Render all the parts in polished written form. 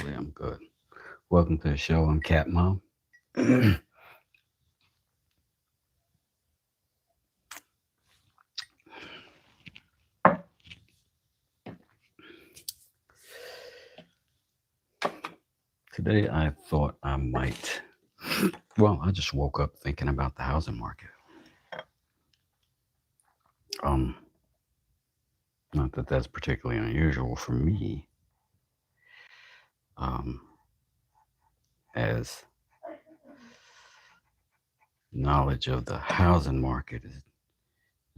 Actually, I'm good. Welcome to the show. I'm Cat Mom. Today, I thought I might. Well, I just woke up thinking about the housing market. Um, Not that that's particularly unusual for me, um, as knowledge of the housing market is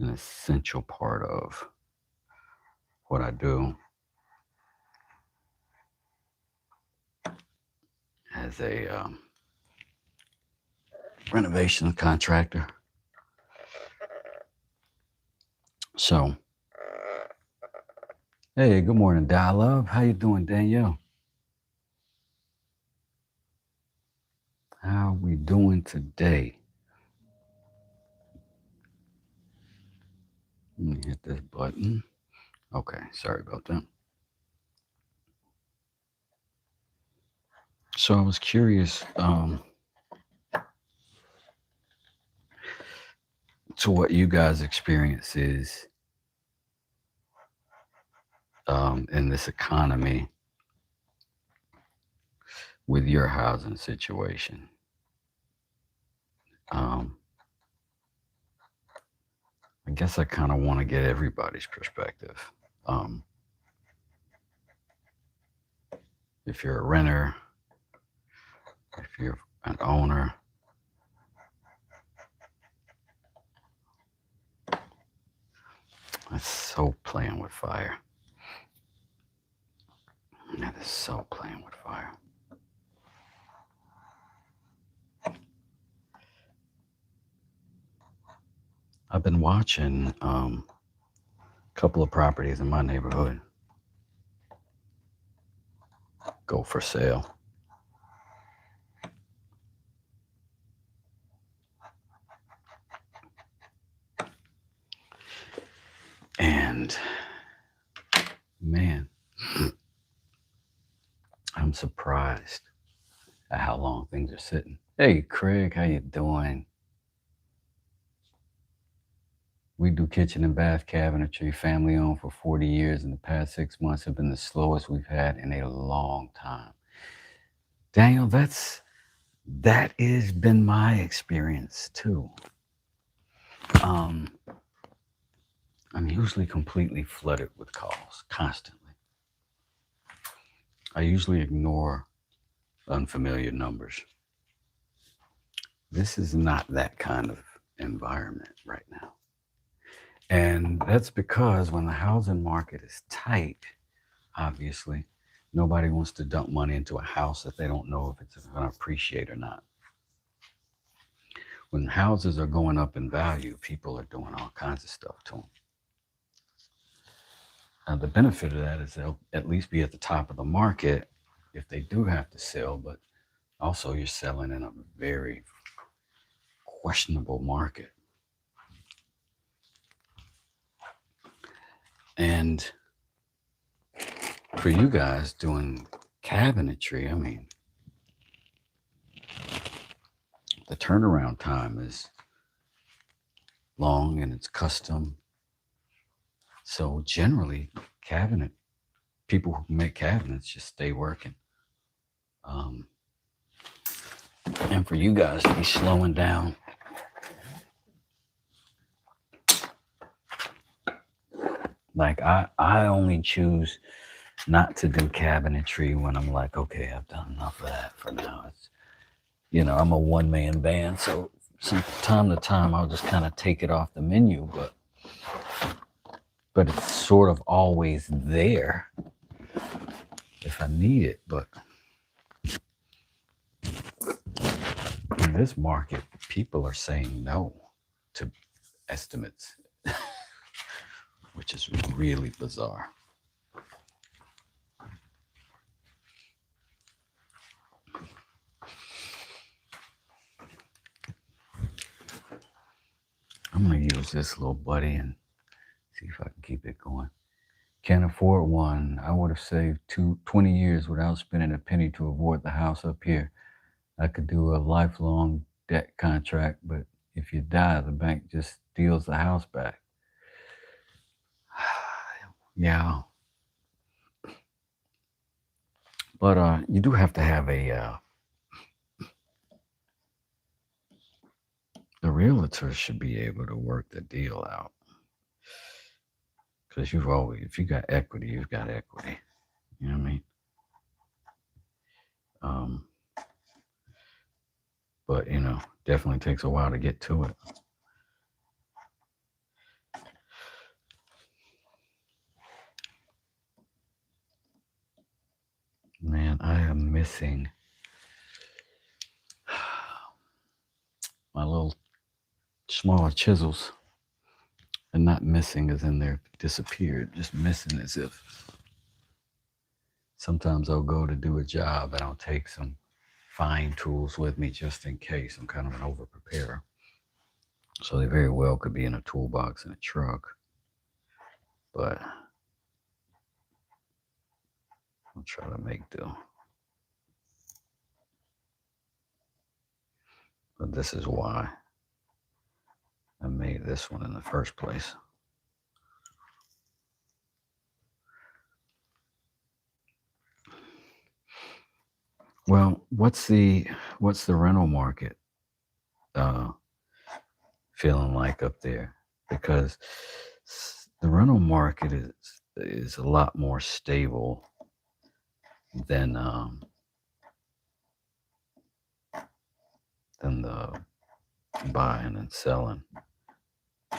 an essential part of what I do as a renovation contractor. So, hey, good morning, Dial How you doing, Danielle? How we doing today? Let me hit this button. Okay, sorry about that. So I was curious to what you guys' experience is in this economy with your housing situation. Um, I guess I kind of want to get everybody's perspective. Um, if you're a renter, if you're an owner, it's so playing with fire. That is so playing with fire. I've been watching a couple of properties in my neighborhood go for sale. And man, I'm surprised at how long things are sitting. Hey, Craig, how you doing? We do kitchen and bath cabinetry, family owned for 40 years. In the past 6 months have been the slowest we've had in a long time. Daniel, that has been my experience too. Um, I'm usually completely flooded with calls constantly. I usually ignore unfamiliar numbers. This is not that kind of environment right now. And that's because when the housing market is tight, obviously, nobody wants to dump money into a house that they don't know if it's going to appreciate or not. When houses are going up in value, people are doing all kinds of stuff to them. Now, the benefit of that is they'll at least be at the top of the market if they do have to sell, but also you're selling in a very questionable market. And for you guys doing cabinetry, I mean, the turnaround time is long and it's custom. So generally, cabinet people who make cabinets just stay working. Um, and for you guys to be slowing down, like I only choose not to do cabinetry when I'm like, okay, I've done enough of that for now. It's, I'm a one-man band, so from time to time I'll just kind of take it off the menu, but it's sort of always there if I need it. But in this market, people are saying no to estimates, which is really bizarre. I'm gonna use this little buddy and see if I can keep it going. can't afford one. I would have saved 20 years without spending a penny to avoid the house up here. I could do a lifelong debt contract, but if you die, the bank just steals the house back. Yeah. But you do have to have the realtor should be able to work the deal out. Because if you got equity, you've got equity. You know what I mean? But, definitely takes a while to get to it. Man, I am missing my little smaller chisels. And not missing as in they're disappeared, just missing as if sometimes I'll go to do a job and I'll take some fine tools with me just in case. I'm kind of an over-preparer. So they very well could be in a toolbox in a truck. But I'll try to make do. But this is why I made this one in the first place. Well, what's the rental market feeling like up there? Because the rental market is a lot more stable than the buying and selling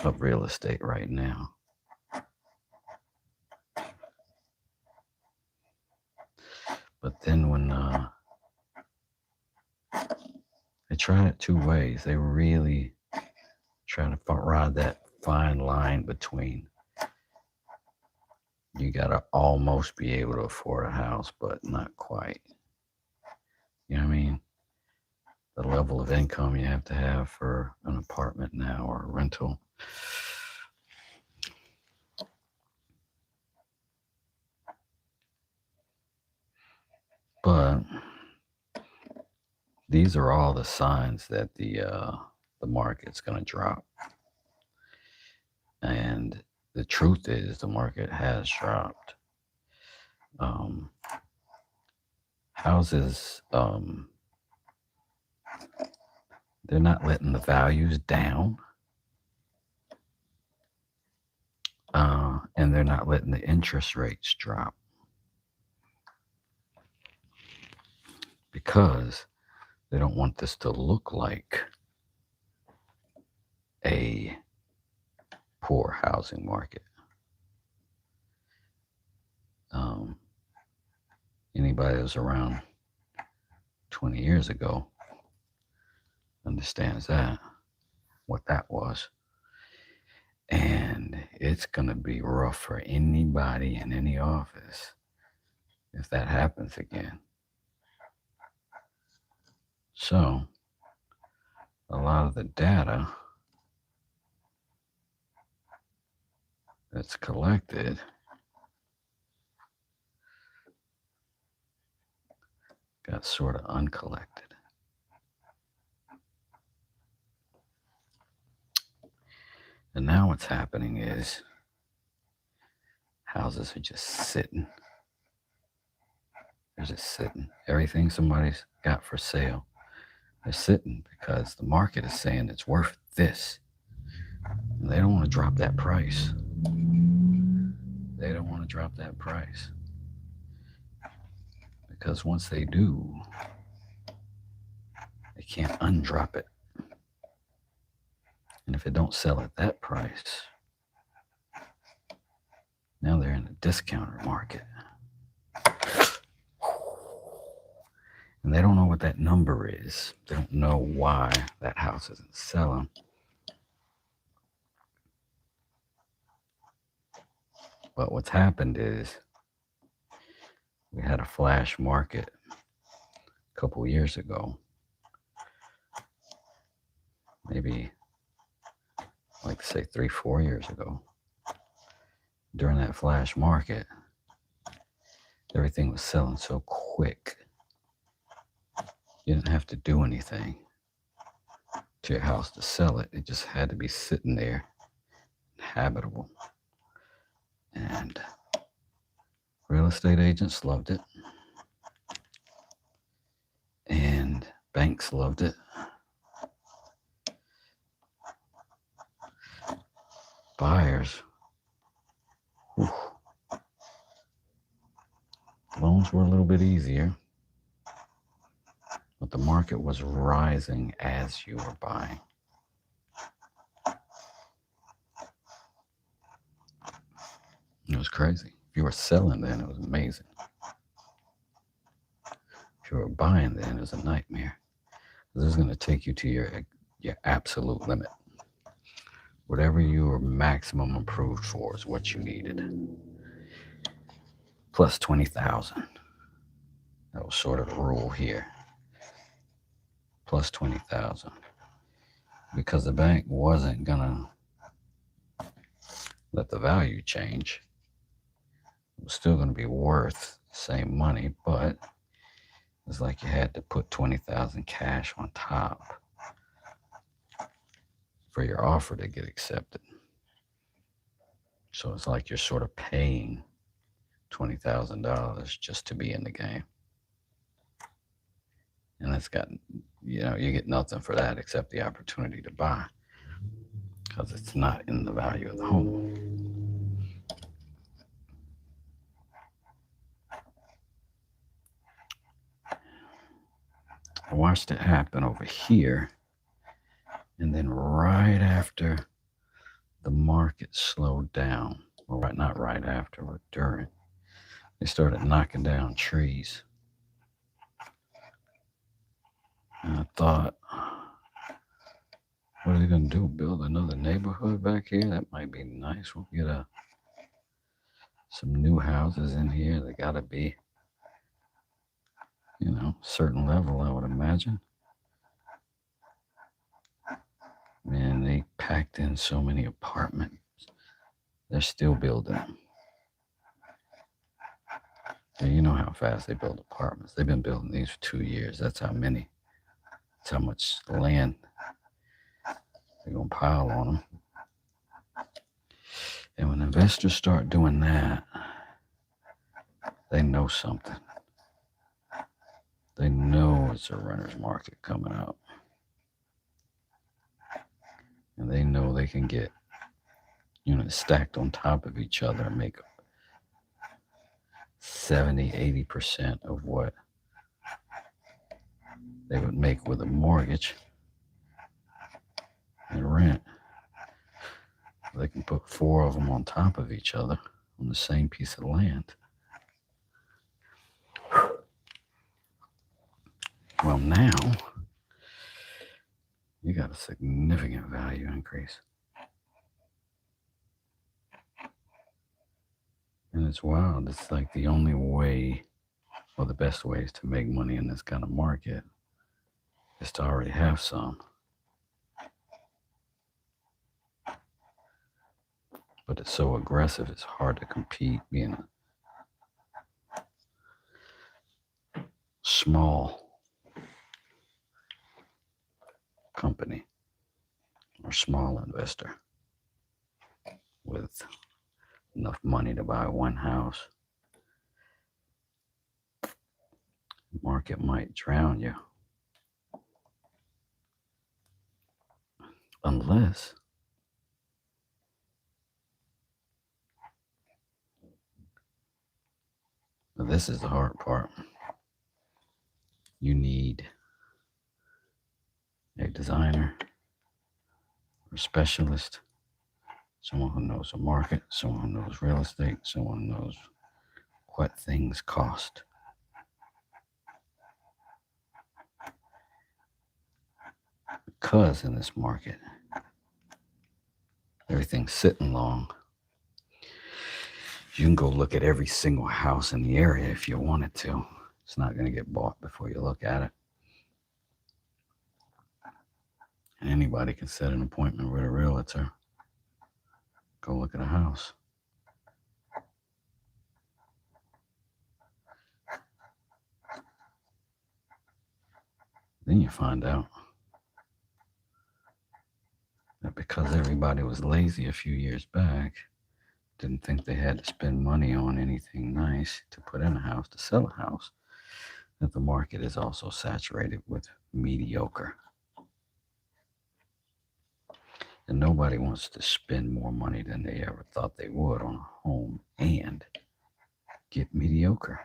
of real estate right now. But then when they try it two ways, they really try to ride that fine line between you gotta almost be able to afford a house, but not quite. You know what I mean? The level of income you have to have for an apartment now or a rental. But these are all the signs that the market's going to drop. And the truth is the market has dropped. Houses, they're not letting the values down. And they're not letting the interest rates drop. Because they don't want this to look like a poor housing market. Anybody that was around 20 years ago understands what that was. And it's going to be rough for anybody in any office if that happens again. So, a lot of the data that's collected got sort of uncollected. And now what's happening is houses are just sitting. They're just sitting. Everything somebody's got for sale, they're sitting because the market is saying it's worth this. And they don't want to drop that price. They don't want to drop that price. Because once they do, they can't undrop it. And if it don't sell at that price, now they're in a discounter market. And they don't know what that number is. They don't know why that house isn't selling. But what's happened is we had a flash market a couple years ago. Maybe, I'd like to say 3-4 years ago. during that flash market, everything was selling so quick. You didn't have to do anything to your house to sell it. It just had to be sitting there, habitable. And real estate agents loved it. And banks loved it. Buyers, whew, loans were a little bit easier, but the market was rising as you were buying. It was crazy. If you were selling then, it was amazing. If you were buying then, it was a nightmare. This is going to take you to your absolute limit. Whatever you were maximum approved for is what you needed. Plus 20,000. That was sort of the rule here. Plus 20,000. Because the bank wasn't going to let the value change. It was still going to be worth the same money, but it's like you had to put 20,000 cash on top for your offer to get accepted. So it's like you're sort of paying $20,000 just to be in the game. And it's got, you get nothing for that except the opportunity to buy, because it's not in the value of the home. I watched it happen over here, and then right after the market slowed down, well, not right after, but during, they started knocking down trees. And I thought, what are they going to do? Build another neighborhood back here? That might be nice. We'll get some new houses in here. They got to be, certain level, I would imagine. Man, they packed in so many apartments. They're still building them. And you know how fast they build apartments. They've been building these for 2 years. That's how many. That's how much land they're going to pile on them. And when investors start doing that, they know something. They know it's a renter's market coming up. And they know they can get units stacked on top of each other and make 70, 80% of what they would make with a mortgage and rent. They can put 4 of them on top of each other on the same piece of land. Well, now you got a significant value increase. And it's wild. It's like the only way, or the best ways to make money in this kind of market is to already have some. But it's so aggressive, it's hard to compete being a small company or small investor with enough money to buy one house. The market might drown you. Unless this is the hard part. You need a designer or specialist, someone who knows the market, someone who knows real estate, someone who knows what things cost. Because in this market, everything's sitting long. You can go look at every single house in the area if you wanted to. It's not going to get bought before you look at it. And anybody can set an appointment with a realtor. Go look at a house. Then you find out that because everybody was lazy a few years back, didn't think they had to spend money on anything nice to put in a house, to sell a house, that the market is also saturated with mediocre. And nobody wants to spend more money than they ever thought they would on a home and get mediocre.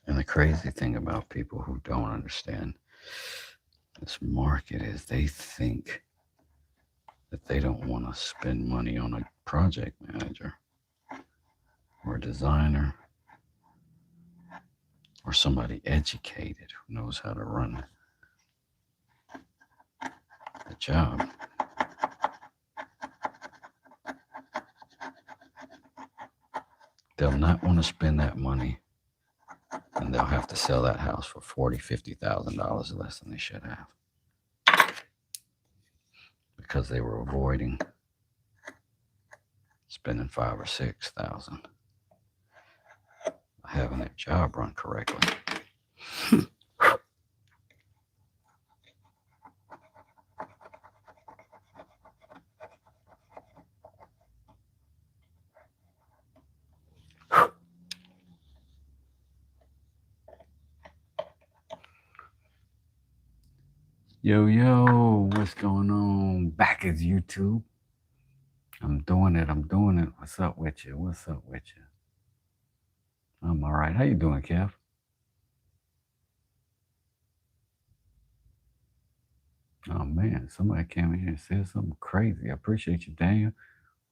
And the crazy thing about people who don't understand this market is they think that they don't want to spend money on a project manager or a designer or somebody educated who knows how to run the job. They'll not want to spend that money, and they'll have to sell that house for $40,000, $50,000 less than they should have, because they were avoiding spending $5,000 or $6,000 having their job run correctly. Yo, what's going on? Back at YouTube. I'm doing it. What's up with you? I'm all right. How you doing, Kev? Oh, man, somebody came in here and said something crazy. I appreciate you, Daniel.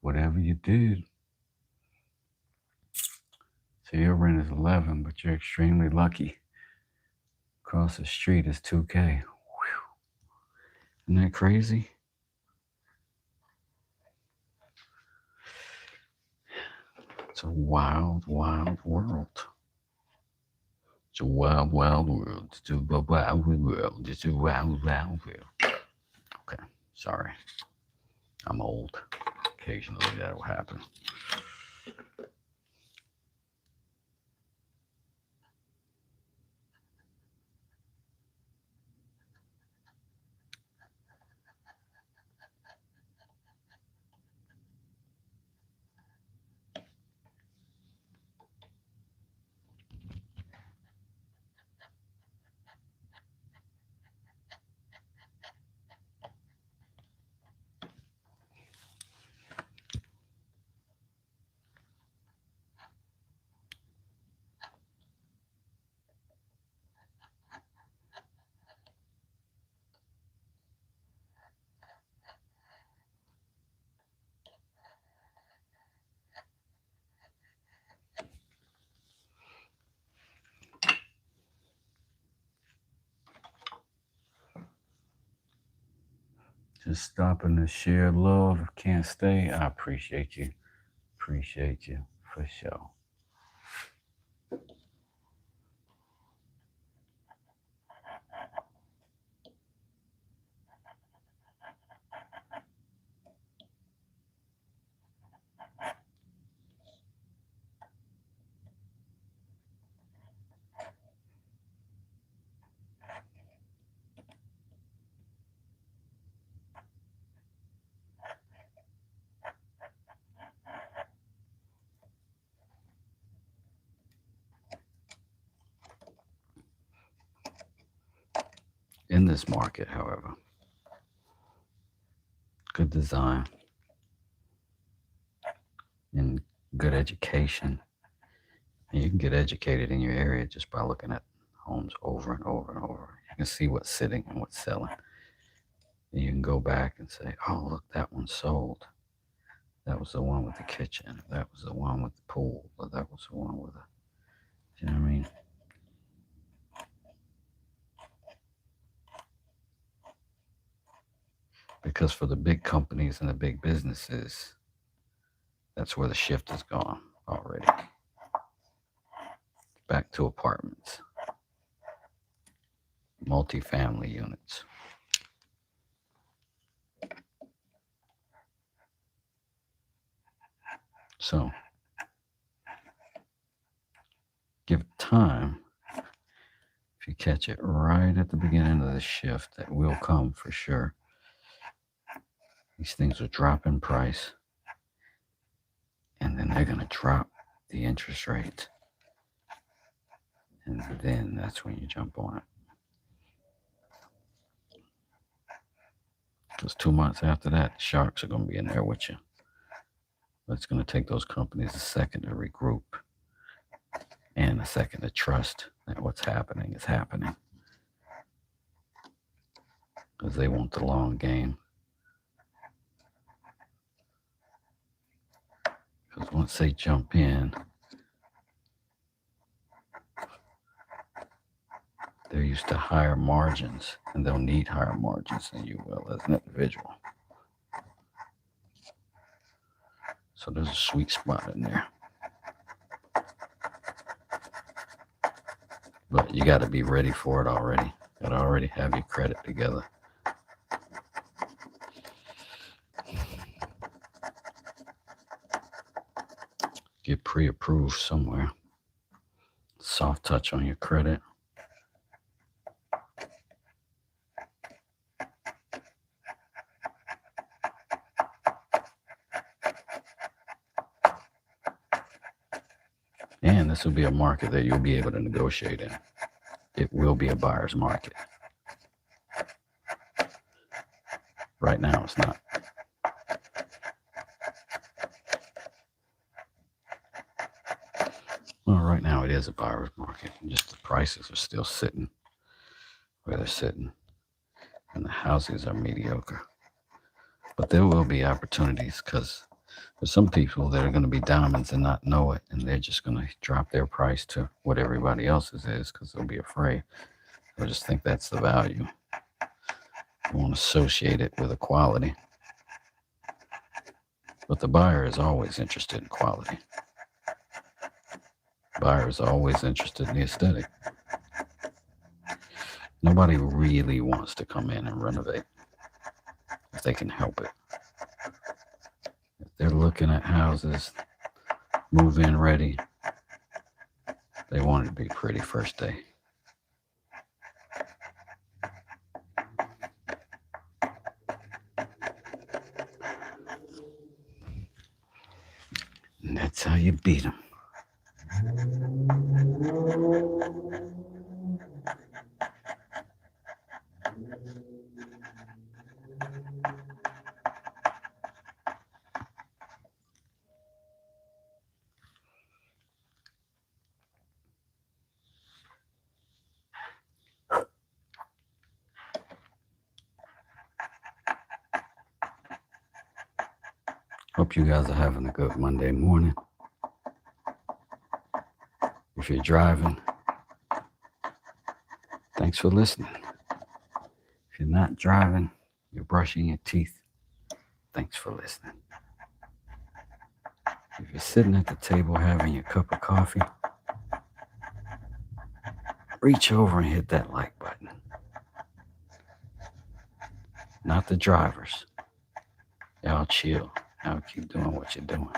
Whatever you did. So your rent is 11, but you're extremely lucky. Across the street is 2K. Whew. Isn't that crazy? It's a wild, wild world. It's a wild, wild world. It's a wild, wild world. It's a wild, wild world. Okay, sorry. I'm old. Occasionally that will happen. Just stopping to share love. Can't stay. I appreciate you. Appreciate you for sure. In this market, however, good design and good education. And you can get educated in your area just by looking at homes over and over and over. You can see what's sitting and what's selling. And you can go back and say, oh, look, that one sold. That was the one with the kitchen. That was the one with the pool. Or that was the one with the, you know what I mean? Because for the big companies and the big businesses, that's where the shift has gone already. Back to apartments, multifamily units. So give it time. If you catch it right at the beginning of the shift, that will come for sure. These things will drop in price, and then they're going to drop the interest rate. And then that's when you jump on it. Because 2 months after that, the sharks are going to be in there with you. But it's going to take those companies a second to regroup and a second to trust that what's happening is happening. Because they want the long game. Because once they jump in, they're used to higher margins, and they'll need higher margins than you will as an individual. So there's a sweet spot in there. But you got to be ready for it already. Got to already have your credit together. Get pre-approved somewhere. Soft touch on your credit. And this will be a market that you'll be able to negotiate in. It will be a buyer's market. Right now, it's not. Well, right now it is a buyer's market. Just the prices are still sitting where they're sitting. And the houses are mediocre. But there will be opportunities because there's some people that are going to be diamonds and not know it. And they're just going to drop their price to what everybody else's is because they'll be afraid. They'll just think that's the value. They won't associate it with a quality. But the buyer is always interested in quality. Buyer is always interested in the aesthetic. Nobody really wants to come in and renovate if they can help it. If they're looking at houses, move-in ready, they want it to be pretty first day. And that's how you beat them. Hope you guys are having a good Monday morning. If you're driving, thanks for listening. If you're not driving, you're brushing your teeth, thanks for listening. If you're sitting at the table having your cup of coffee, reach over and hit that like button. Not the drivers. Y'all chill. Y'all keep doing what you're doing.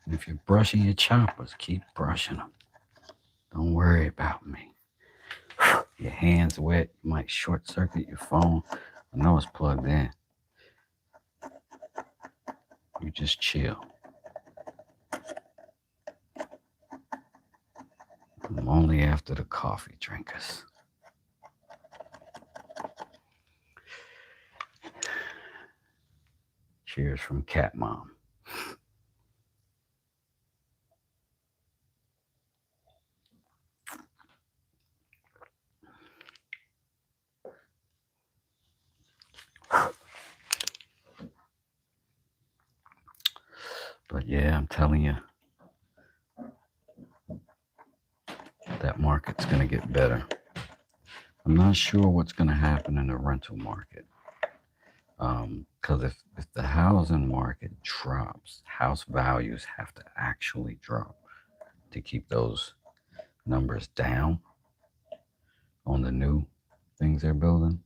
And if you're brushing your choppers, keep brushing them. Don't worry about me. Your hand's wet. You might short circuit your phone. I know it's plugged in. You just chill. I'm only after the coffee drinkers. Cheers from Cat Mom. But yeah, I'm telling you, that market's going to get better. I'm not sure what's going to happen in the rental market. Because if the housing market drops, house values have to actually drop to keep those numbers down on the new things they're building.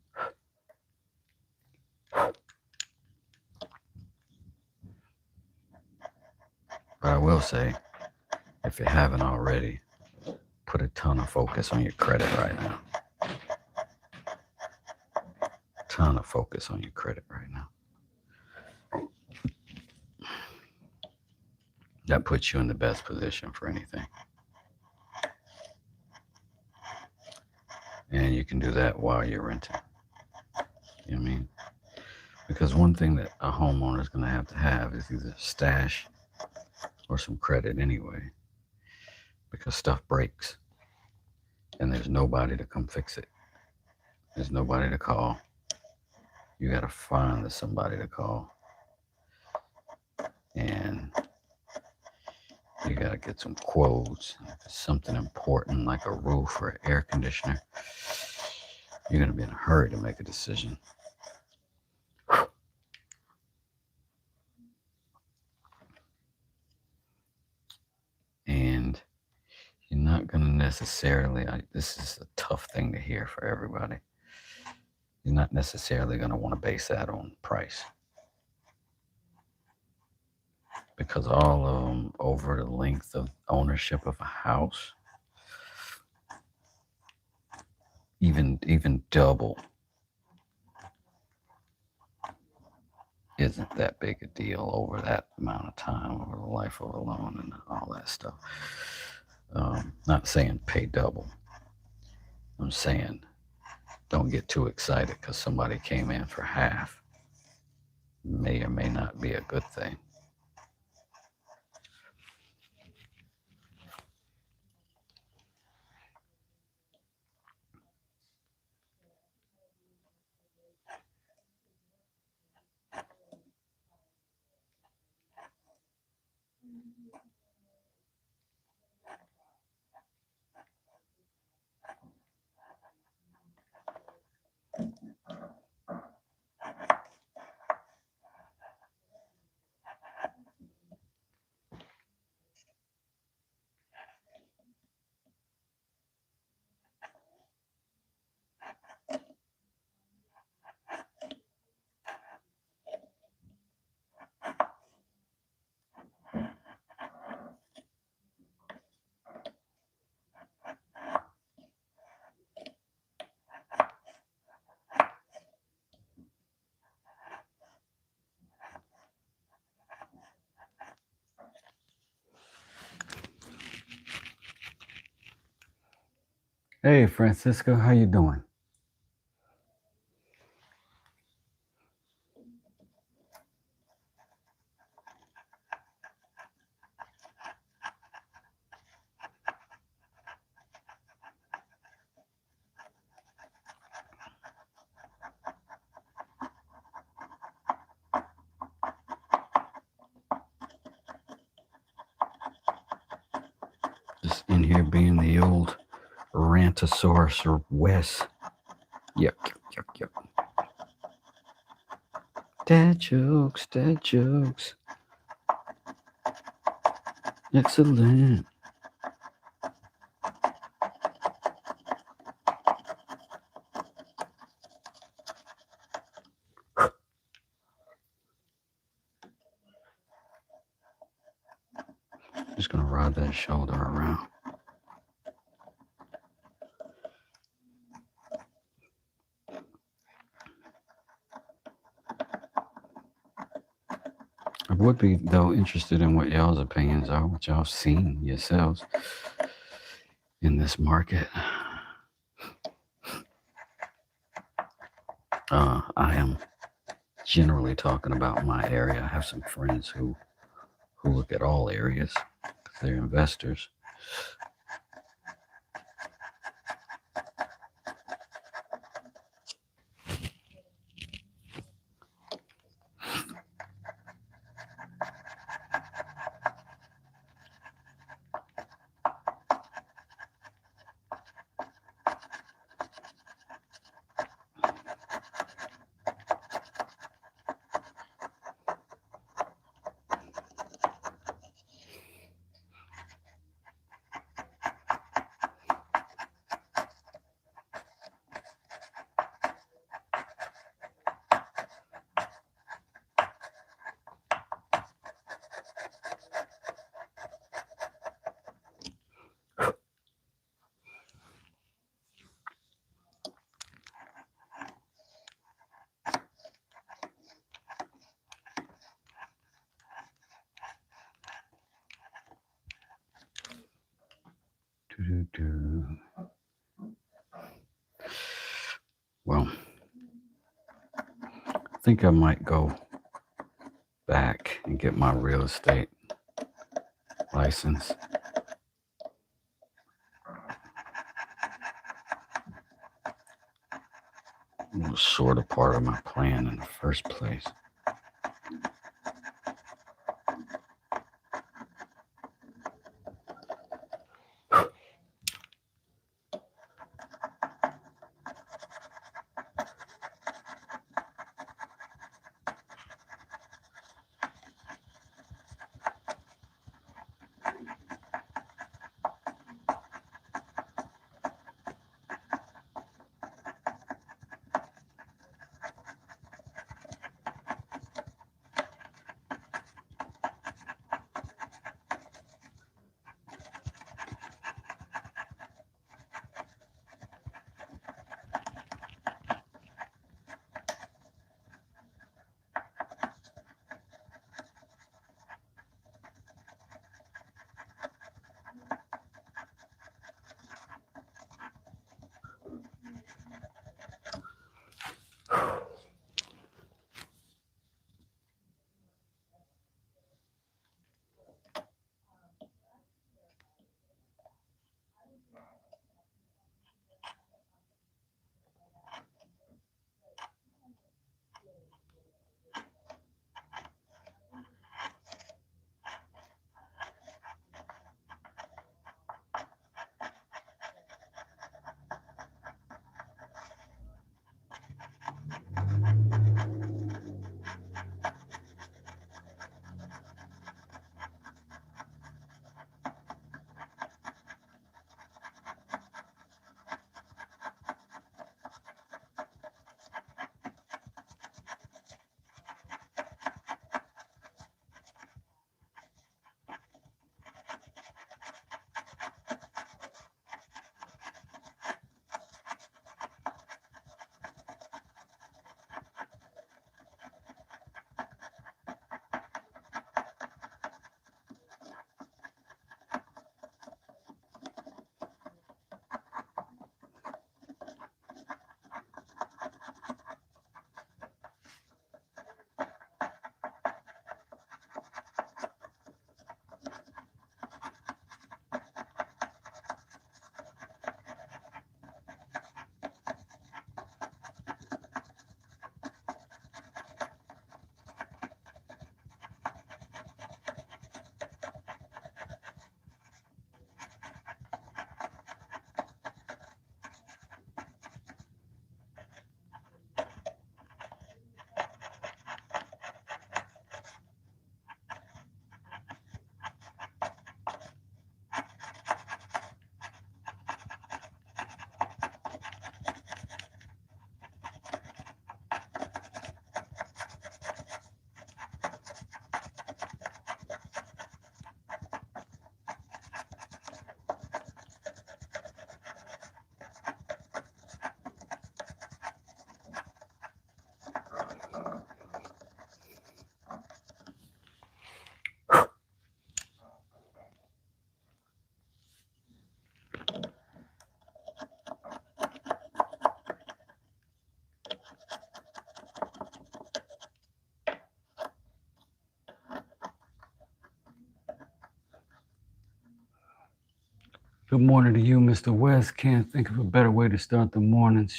But I will say, if you haven't already, put a ton of focus on your credit right now. Ton of focus on your credit right now. That puts you in the best position for anything. And you can do that while you're renting. You know what I mean? Because one thing that a homeowner is going to have is either stash or some credit anyway. Because stuff breaks and there's nobody to come fix it. There's nobody to call. You got to find somebody to call. And you got to get some quotes. If it's something important like a roof or air conditioner, you're going to be in a hurry to make a decision. And you're not going to necessarily, this is a tough thing to hear for everybody. You're not necessarily going to want to base that on price. Because all of them over the length of ownership of a house, even double, isn't that big a deal over that amount of time, over the life of a loan and all that stuff. Not saying pay double. I'm saying don't get too excited because somebody came in for half. May or may not be a good thing. Hey, Francisco, how you doing? Just in here being the old Rantosaurus or Wes. Yuck, yuck, yuck, yuck. Dad jokes, dad jokes. Excellent. Just gonna ride that shoulder around. I would be, though, interested in what y'all's opinions are, what y'all seen yourselves in this market. I am generally talking about my area. I have some friends who look at all areas because they're investors. Well, I think I might go back and get my real estate license. It was sort of part of my plan in the first place. Good morning to you, Mr. West. Can't think of a better way to start the morning.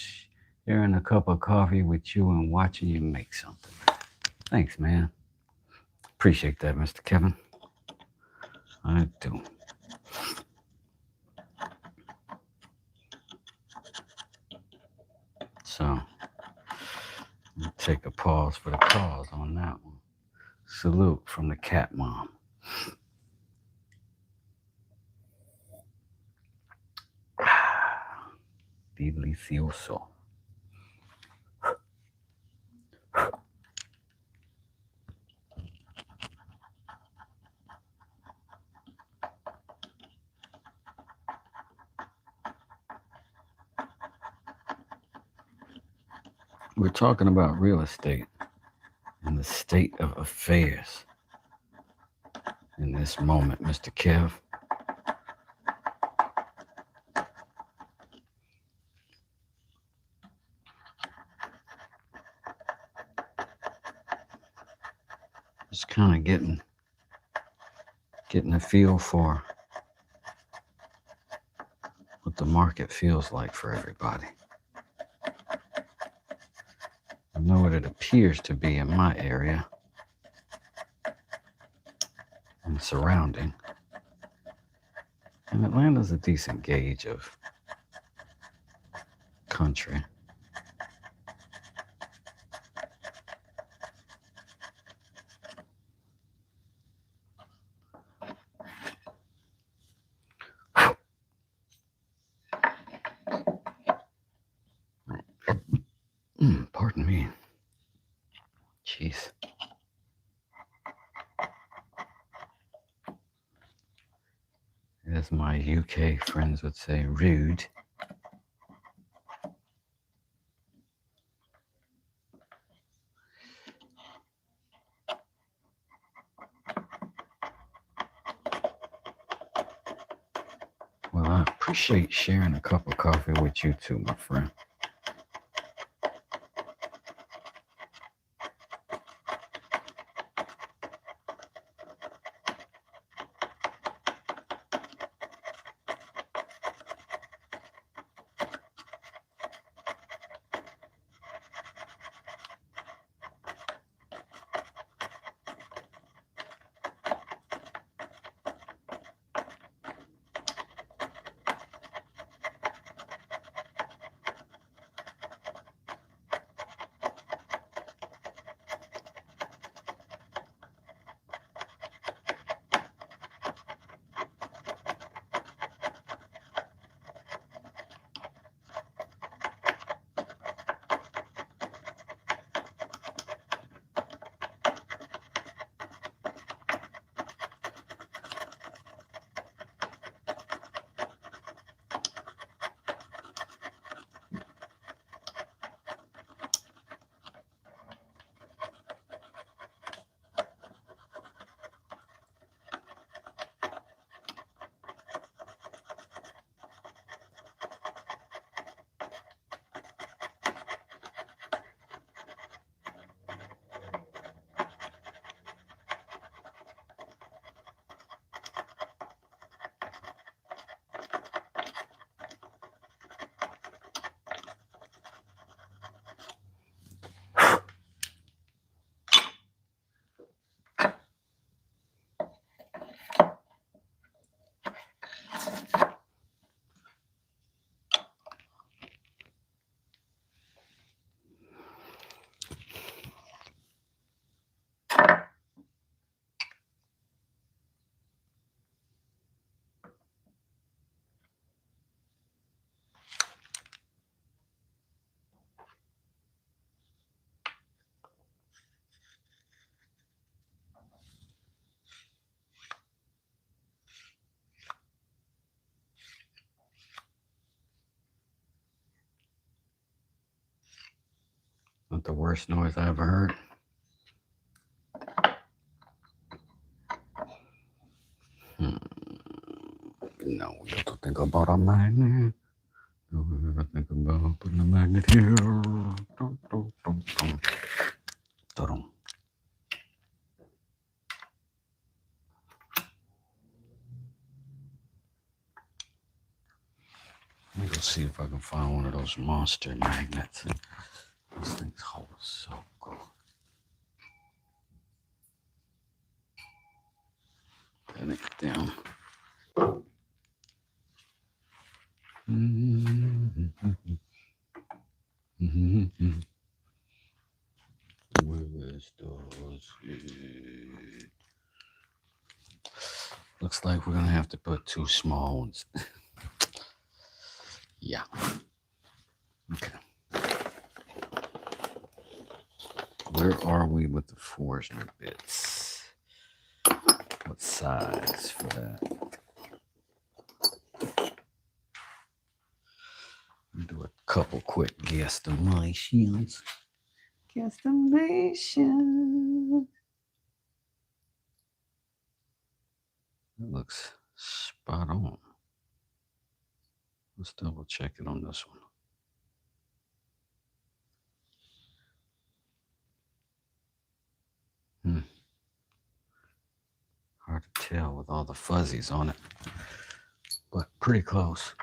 Sharing a cup of coffee with you and watching you make something. Thanks, man. Appreciate that, Mr. Kevin. I do. So, take a pause for the cause on that one. Salute from the cat mom. Delicioso. We're talking about real estate and the state of affairs in this moment, Mr. Kev. kind of getting a feel for what the market feels like for everybody. I know what it appears to be in my area and surrounding. And Atlanta's a decent gauge of country. Pardon me. Jeez. As my UK friends would say, rude. Well, I appreciate sharing a cup of coffee with you too, my friend. Not the worst noise I ever heard. No, we have to think about a magnet. No, we have to think about putting a magnet here. Dum, dum, dum, dum. Dum. Let me go see if I can find one of those monster magnets. These things hold so good. Put it down. Where's those? Looks like we're gonna have to put two small ones. Yeah. Okay. Where are we with the Forstner bits? What size for that? Do a couple quick guesstimations. Guesstimation. That looks spot on. Let's double check it on this one. Hard to tell with all the fuzzies on it, but pretty close.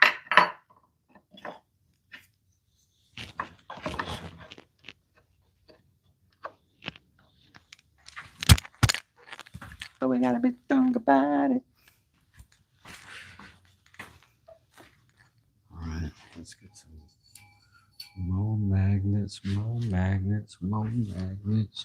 But we gotta be strong about it. All right, let's get some more magnets, more magnets, more magnets.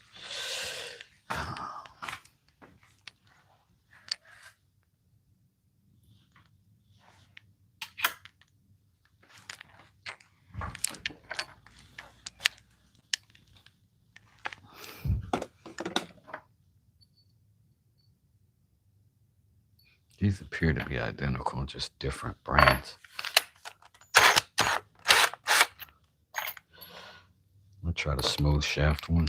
These appear to be identical, just different brands. I'll try the smooth shaft one.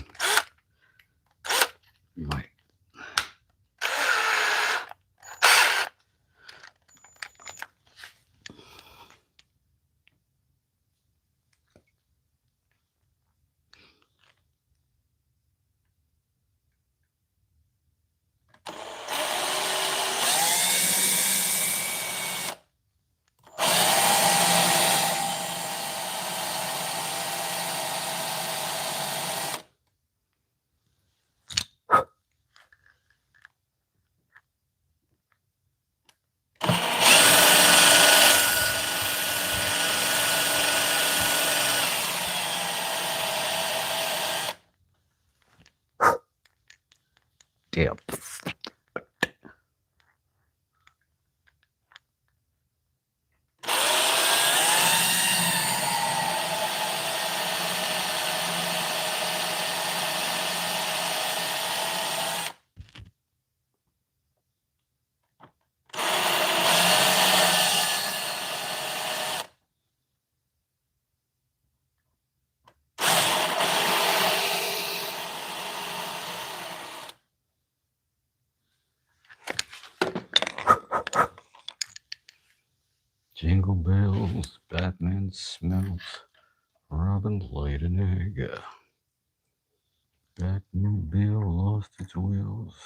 Might. Yep. Jingle bells, Batman smells, Robin laid an egg. Batmobile lost its wheels,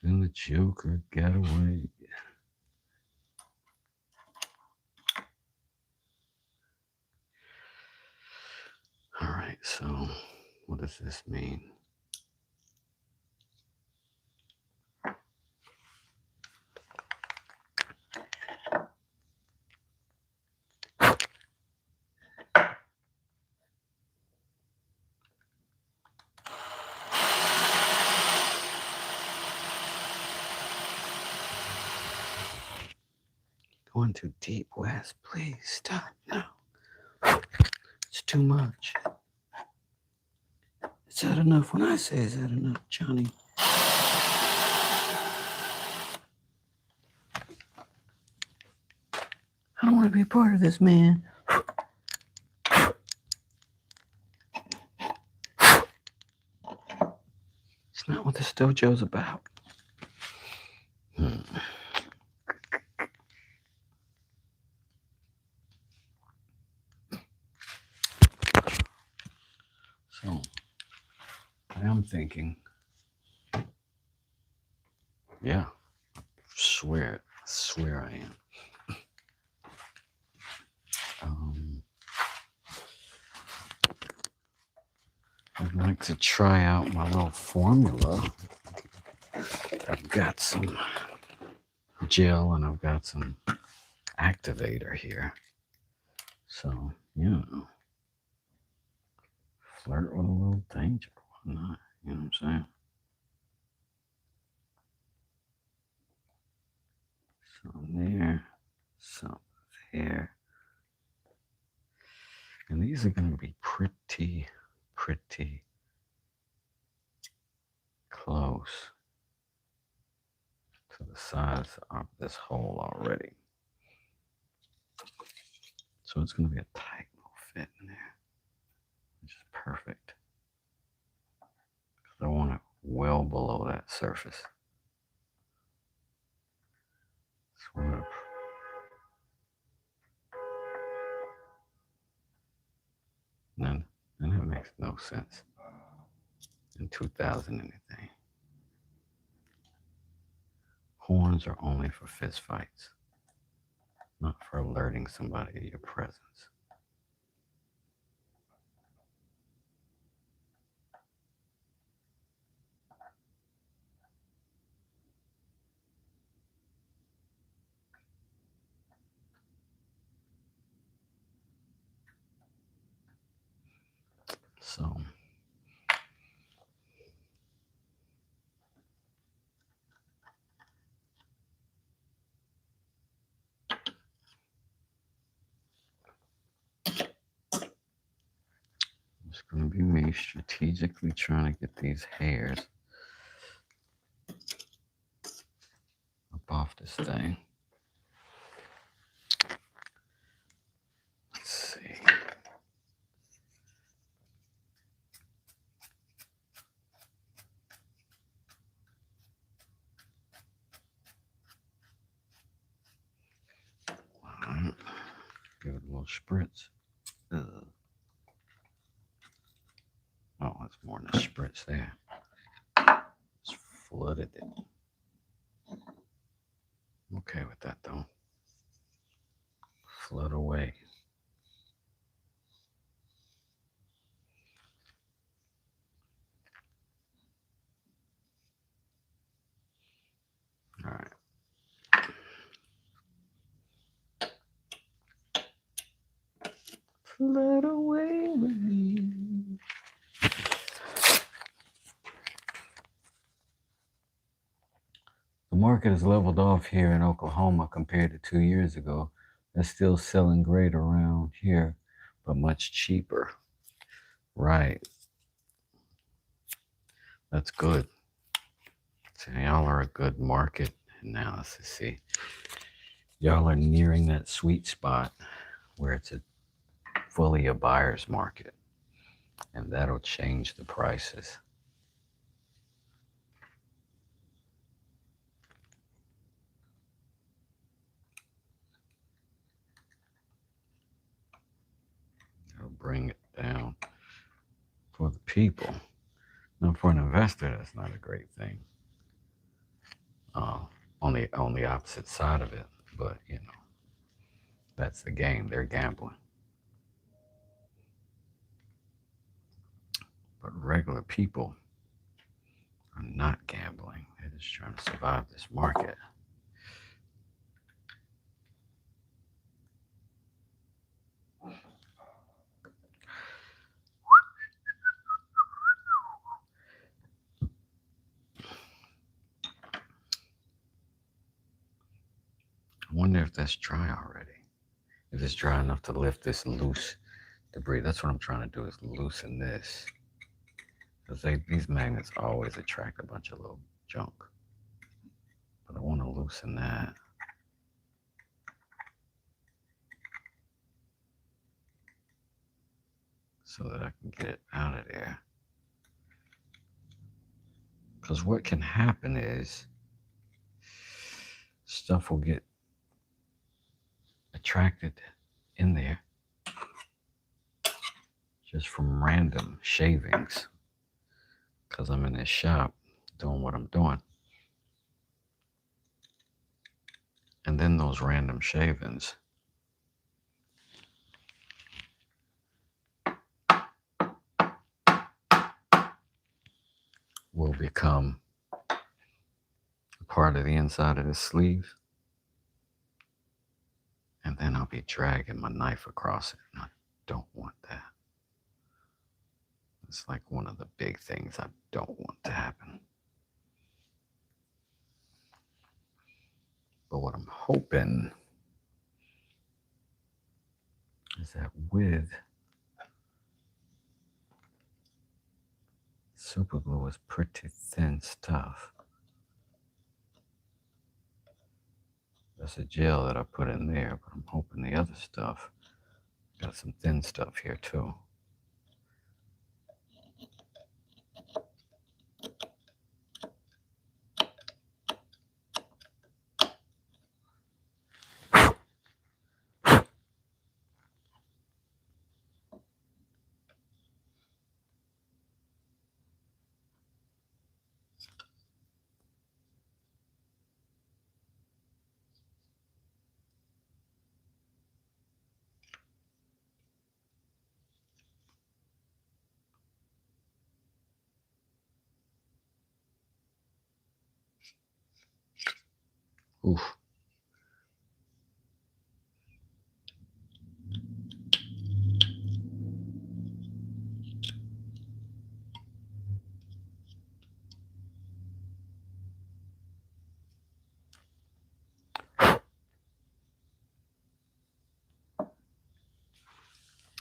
and the Joker got away. All right, so what does this mean? Going too deep, Wes. Please stop now. It's too much. Is that enough? When I say is that enough, Johnny? I don't want to be a part of this, man. It's not what this dojo's about. So, I am thinking, yeah, I swear I am. I'd like to try out my little formula. I've got some gel and I've got some activator here. So, you know, flirt with a little danger. Why not? You know what I'm saying? Some there, some there. And these are going to be pretty close to the size of this hole already. So it's going to be a tight little fit in there, which is perfect. Because I want it well below that surface. Sort of. And it makes no sense in 2000 anything. Horns are only for fist fights, not for alerting somebody of your presence. So it's going to be me strategically trying to get these hairs up off this thing. Let's see. All right. Give it a little spritz. Ugh. Oh, that's more than a spritz there. Just flooded it. I'm okay with that though. Flood away. All right. Flood away with me. The market has leveled off here in Oklahoma compared to 2 years ago. They're still selling great around here, but much cheaper. Right. That's good. So y'all are a good market analysis. See, y'all are nearing that sweet spot where it's fully a buyer's market, and that'll change the prices. It'll bring it down for the people. Now, for an investor, that's not a great thing. On the opposite side of it, but you know, that's the game. They're gambling. But regular people are not gambling. They're just trying to survive this market. I wonder if that's dry already. If it's dry enough to lift this loose debris. That's what I'm trying to do, is loosen this. Because these magnets always attract a bunch of little junk. But I want to loosen that. So that I can get it out of there. Because what can happen is stuff will get attracted in there just from random shavings. Because I'm in this shop doing what I'm doing. And then those random shavings will become a part of the inside of the sleeve. And then I'll be dragging my knife across it. And I don't want that. It's like one of the big things I don't want to happen. But what I'm hoping is that with super glue is pretty thin stuff. That's a gel that I put in there, but I'm hoping the other stuff got some thin stuff here too. Oof.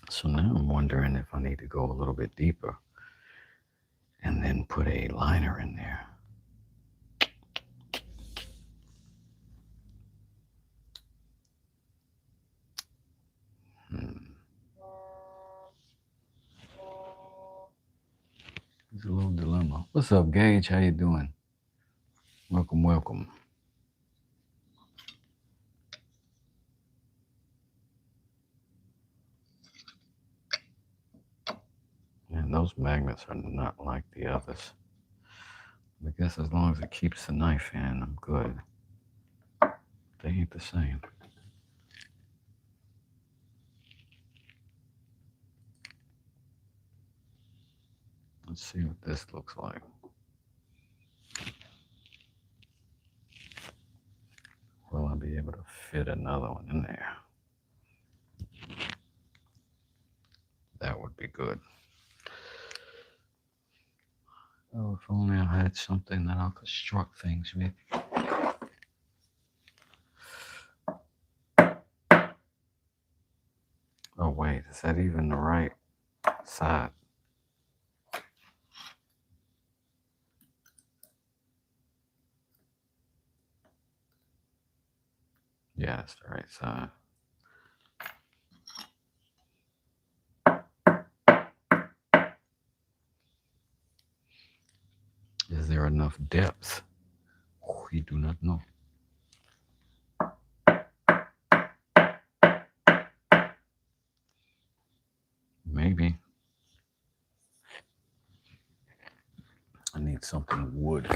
So now I'm wondering if I need to go a little bit deeper and then put a liner in there. It's a little dilemma. What's up, Gage? How you doing? Welcome, welcome. And those magnets are not like the others. I guess as long as it keeps the knife in, I'm good. They ain't the same. Let's see what this looks like. Will I be able to fit another one in there? That would be good. Oh, if only I had something that I could struck things with. Oh, wait, is that even the right side? Yeah, it's the right side. Is there enough depth? We do not know. Maybe. I need something wood.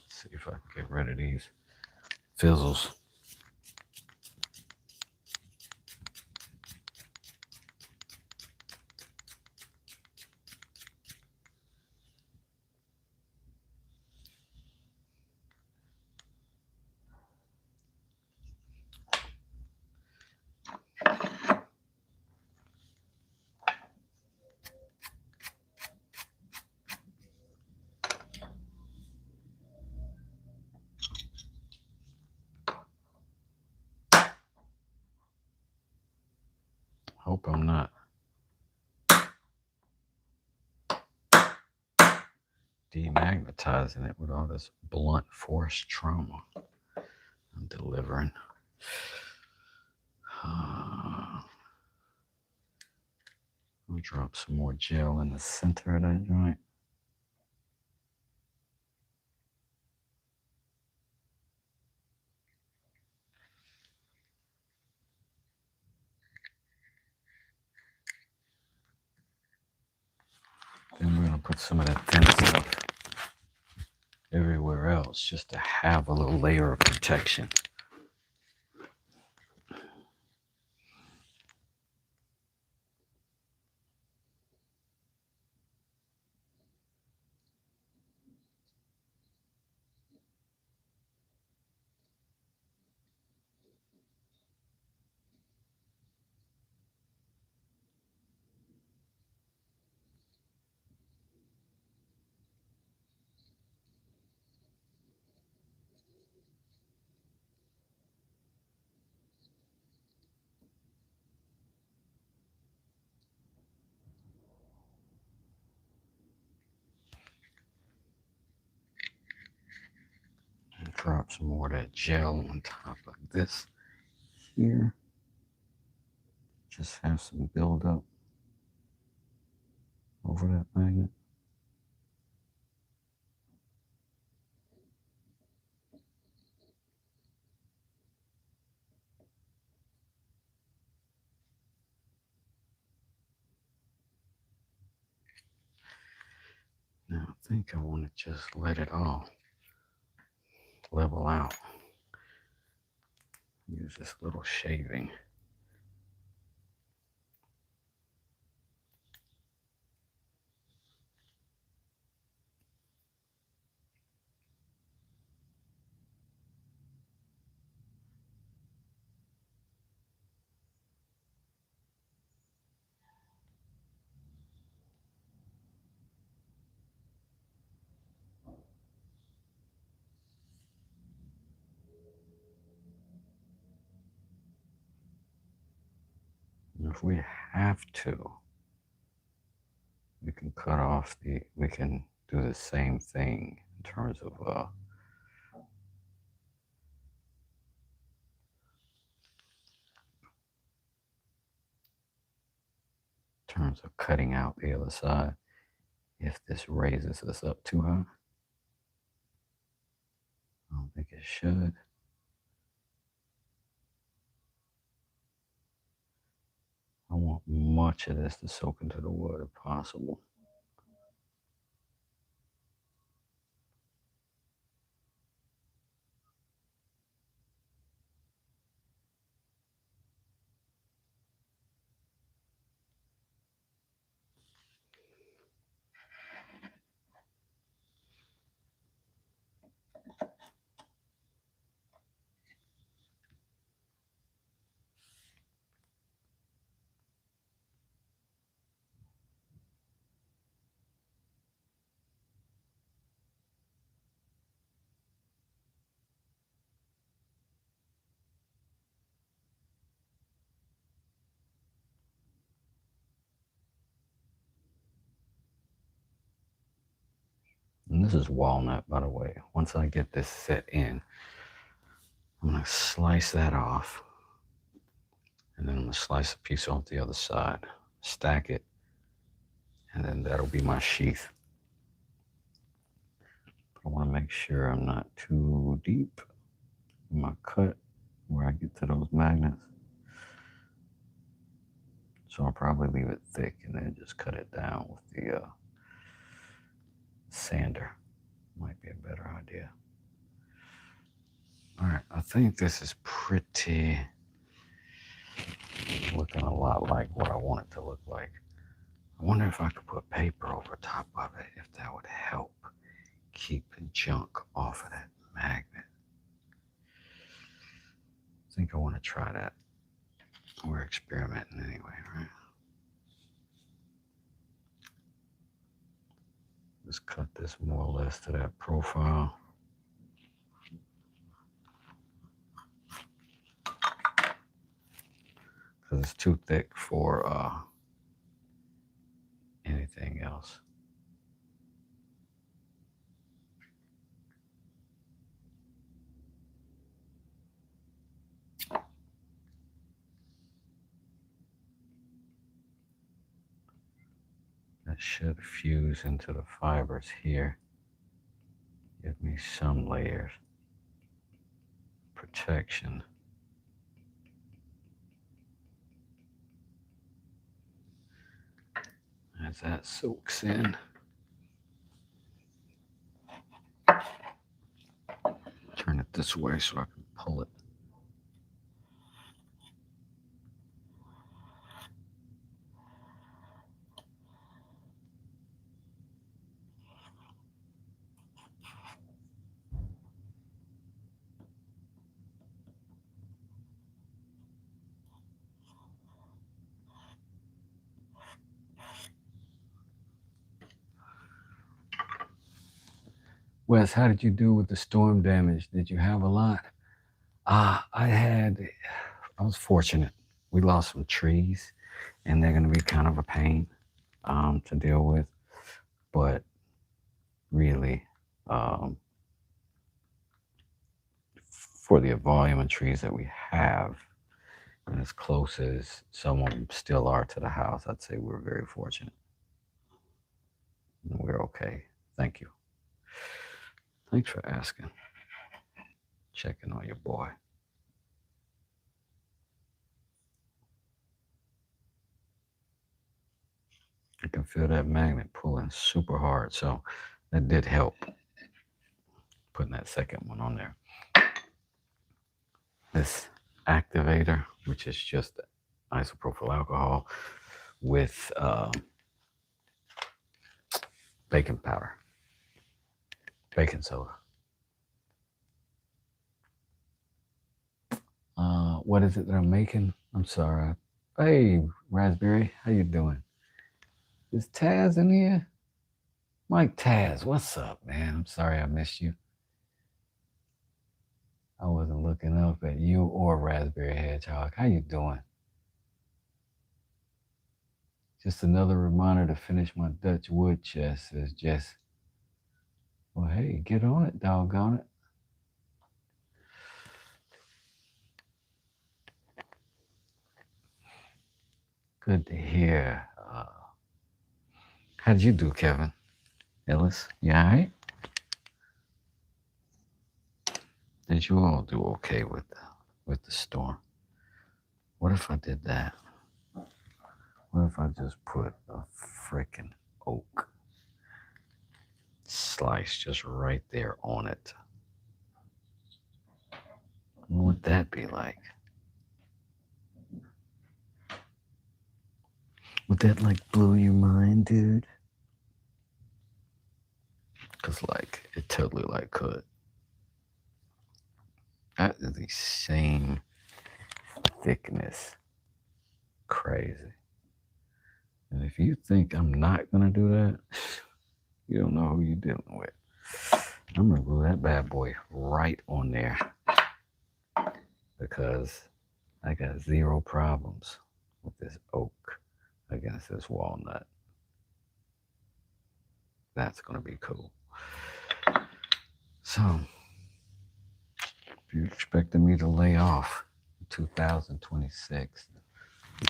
See if I can get rid of these fizzles. Hope I'm not demagnetizing it with all this blunt force trauma I'm delivering. I'll drop some more gel in the center of that joint. Then we're gonna put some of that thin stuff everywhere else just to have a little layer of protection. And drop some more of that gel on top of this here. Just have some buildup over that magnet. Now I think I want to just let it all level out. Use this little shaving. If we have to, we can cut off we can do the same thing in terms of cutting out the other side if this raises us up too high. I don't think it should. I want much of this to soak into the wood if possible. And this is walnut, by the way. Once I get this set in, I'm going to slice that off. And then I'm going to slice a piece off the other side, stack it, and then that'll be my sheath. But I want to make sure I'm not too deep in my cut where I get to those magnets. So I'll probably leave it thick and then just cut it down with the sander. Might be a better idea. All right, I think this is pretty looking a lot like what I want it to look like. I wonder if I could put paper over top of it, if that would help keep the junk off of that magnet. I think I want to try that. We're experimenting anyway, right? Just cut this more or less to that profile. Because it's too thick for anything else. That should fuse into the fibers here. Give me some layers. Protection. As that soaks in. Turn it this way so I can pull it. Wes, how did you do with the storm damage? Did you have a lot? I was fortunate. We lost some trees, and they're going to be kind of a pain to deal with. But really, for the volume of trees that we have, and as close as some of them still are to the house, I'd say we're very fortunate. And we're okay. Thank you. Thanks for asking. Checking on your boy. can feel that magnet pulling super hard. So that did help putting that second one on there. This activator, which is just isopropyl alcohol with baking powder, baking soda. What is it that I'm making? I'm sorry. Hey, Raspberry, how you doing? Is Taz in here? Mike Taz, what's up, man? I'm sorry I missed you. I wasn't looking up at you or Raspberry Hedgehog. How you doing? Just another reminder to finish my Dutch wood chest, says Jess. Well, hey, get on it, doggone it. Good to hear. How'd you do, Kevin? Ellis, you all right? Did you all do okay with the storm? What if I did that? What if I just put a freaking oak slice just right there on it? What would that be like? Would that like blow your mind, dude? Cause like it totally like could. That is the same thickness. Crazy. And if you think I'm not gonna do that, you don't know who you're dealing with. I'm gonna glue that bad boy right on there because I got zero problems with this oak against this walnut. That's gonna be cool. So, if you're expecting me to lay off in 2026,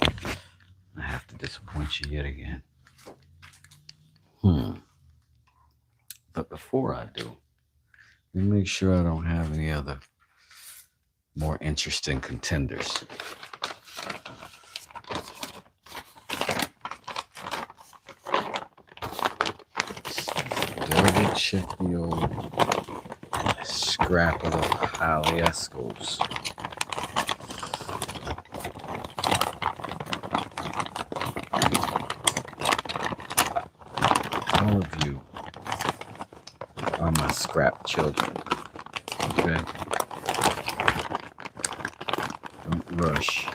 I have to disappoint you yet again. But before I do, let me make sure I don't have any other more interesting contenders. Gotta check the old scrap of the Haliescos. All of you are my scrap children. Okay? Don't rush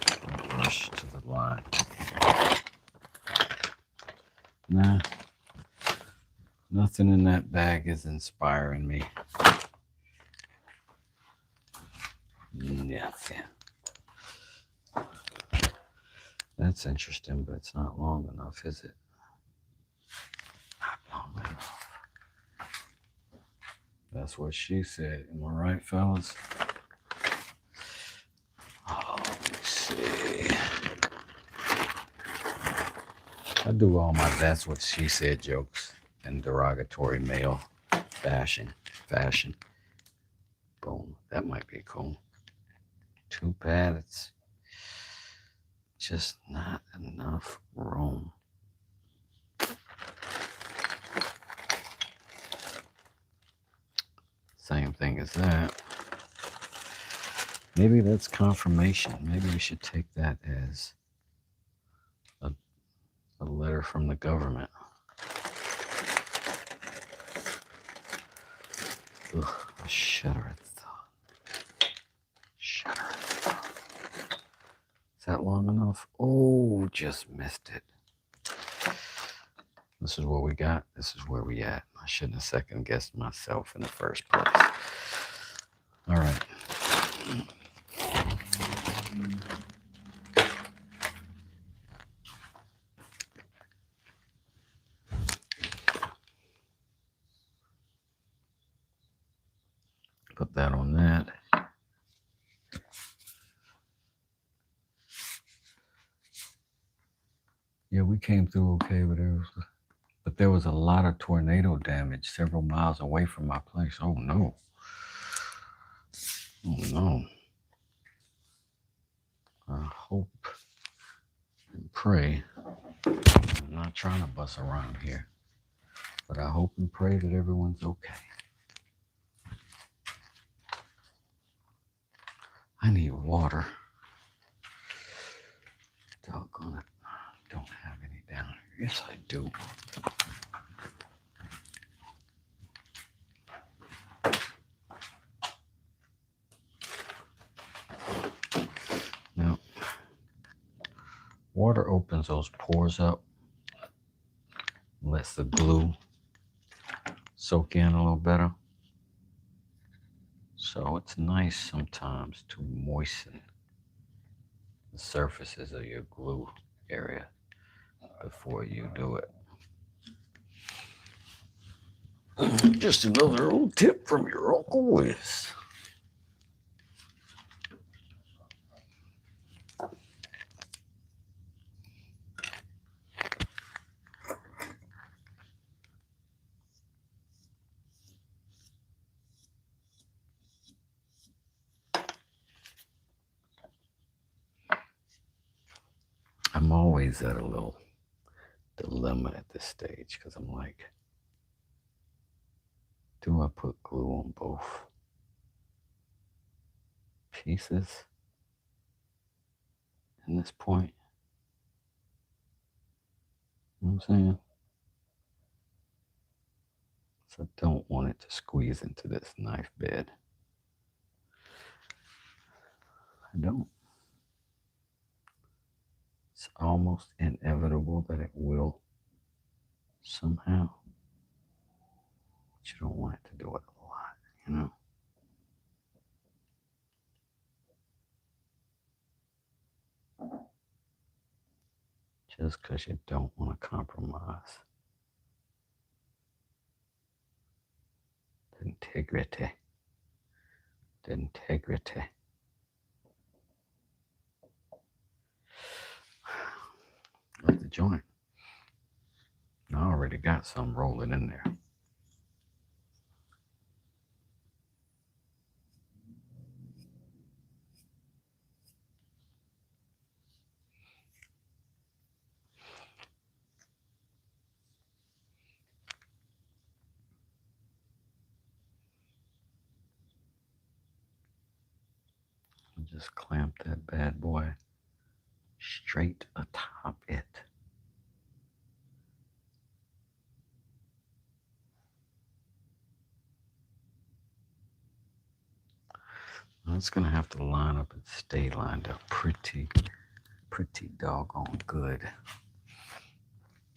to the line. Nah. Nothing in that bag is inspiring me. Nothing. That's interesting, but it's not long enough, is it? Not long enough. That's what she said. Am I right, fellas? Oh, let me see. I do all my that's what she said jokes in derogatory male fashion. Boom. That might be cool. Too bad it's just not enough room. Same thing as that. Maybe that's confirmation. Maybe we should take that as a letter from the government. Ugh, I shudder at the thought. Is that long enough? Oh, just missed it. This is what we got. This is where we at. I shouldn't have second guessed myself in the first place. All right. Put that on that. Yeah, we came through okay, but there was a lot of tornado damage several miles away from my place. Oh no. Oh no. I hope and pray I'm not trying to bust around here, but I hope and pray that everyone's okay. I need water. Doggone it. I don't have any down here. Yes, I do. Now, water opens those pores up, lets the glue soak in a little better. So it's nice sometimes to moisten the surfaces of your glue area before you do it. Just another old tip from your Uncle Wiz. I'm always at a little dilemma at this stage because I'm like, do I put glue on both pieces in this point? You know what I'm saying? So I don't want it to squeeze into this knife bed. I don't. It's almost inevitable that it will somehow. But you don't want it to do it a lot, you know? Just because you don't want to compromise the integrity. The integrity. Of the joint. I already got some rolling in there. Just clamp that bad boy straight atop it. Now it's gonna have to line up and stay lined up pretty doggone good.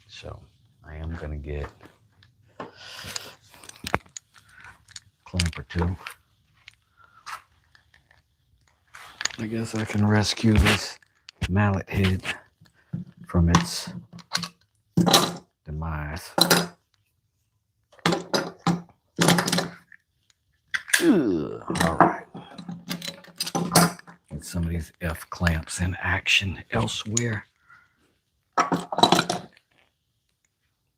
So I am gonna get a clamp or two. I guess I can rescue this mallet head from its demise. All right. Get some of these F clamps in action elsewhere. I'm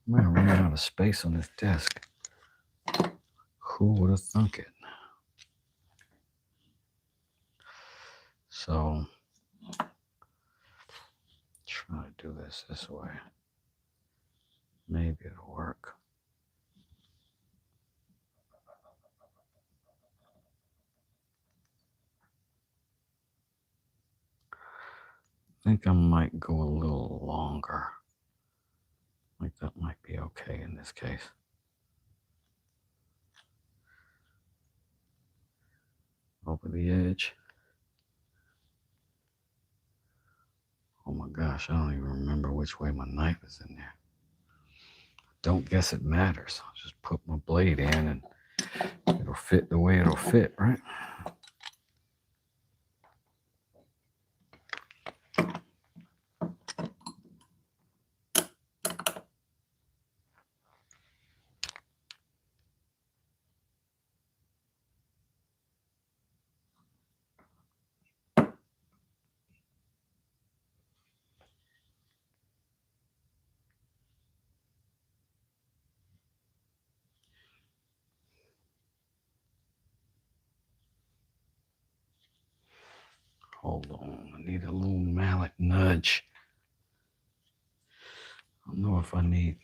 running out of space on this desk. Who would have thunk it? So, try to do this way. Maybe it'll work. I think I might go a little longer. Like that might be okay in this case. Over the edge. Oh my gosh, I don't even remember which way my knife is in there. Don't guess it matters. I'll just put my blade in and it'll fit the way it'll fit, right? Hold on, I need a little mallet nudge. I don't know if I need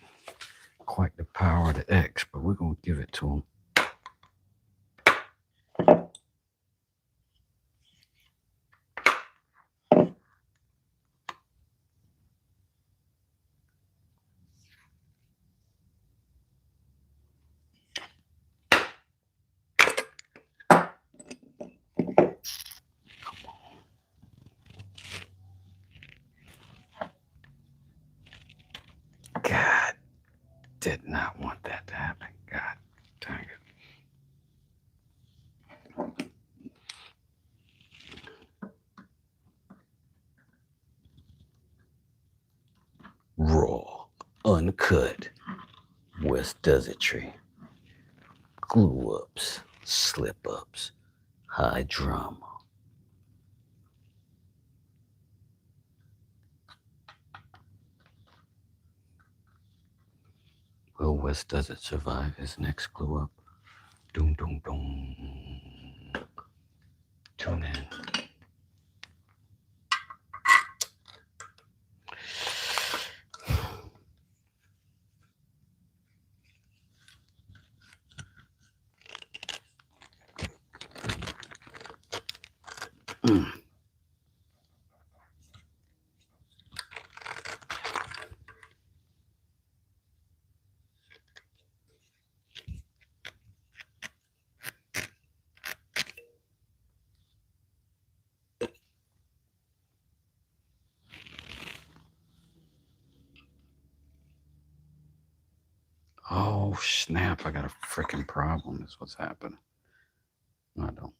quite the power of the X, but we're going to give it to him. God, did not want that to happen. God dang it. Raw, uncut, West Desertry. Glue ups, slip ups, high drama. Will West Desert survive his next glue up? Doom, doom, doom. Tune in. Oh, snap. I got a freaking problem. That's what's happening. No, I don't.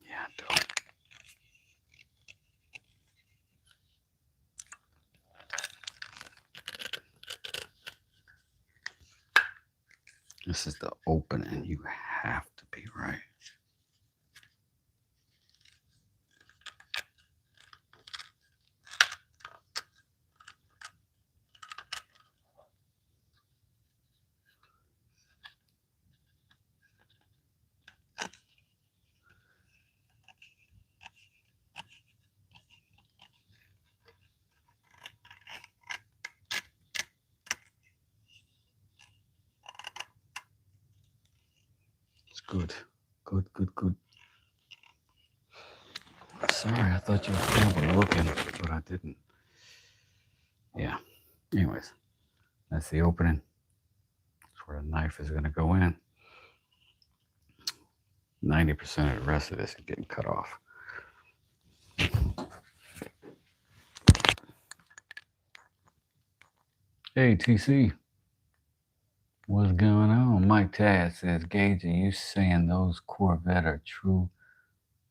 Yeah, I don't. This is the opening. You have to be right. It's good. Good, good, good. Sorry, I thought you were probably looking, but I didn't. Yeah. Anyways, that's the opening. That's where the knife is going to go in. 90% of the rest of this is getting cut off. Hey, TC. What's going on? Mike Taz says, Gage, are you saying those Corvette are true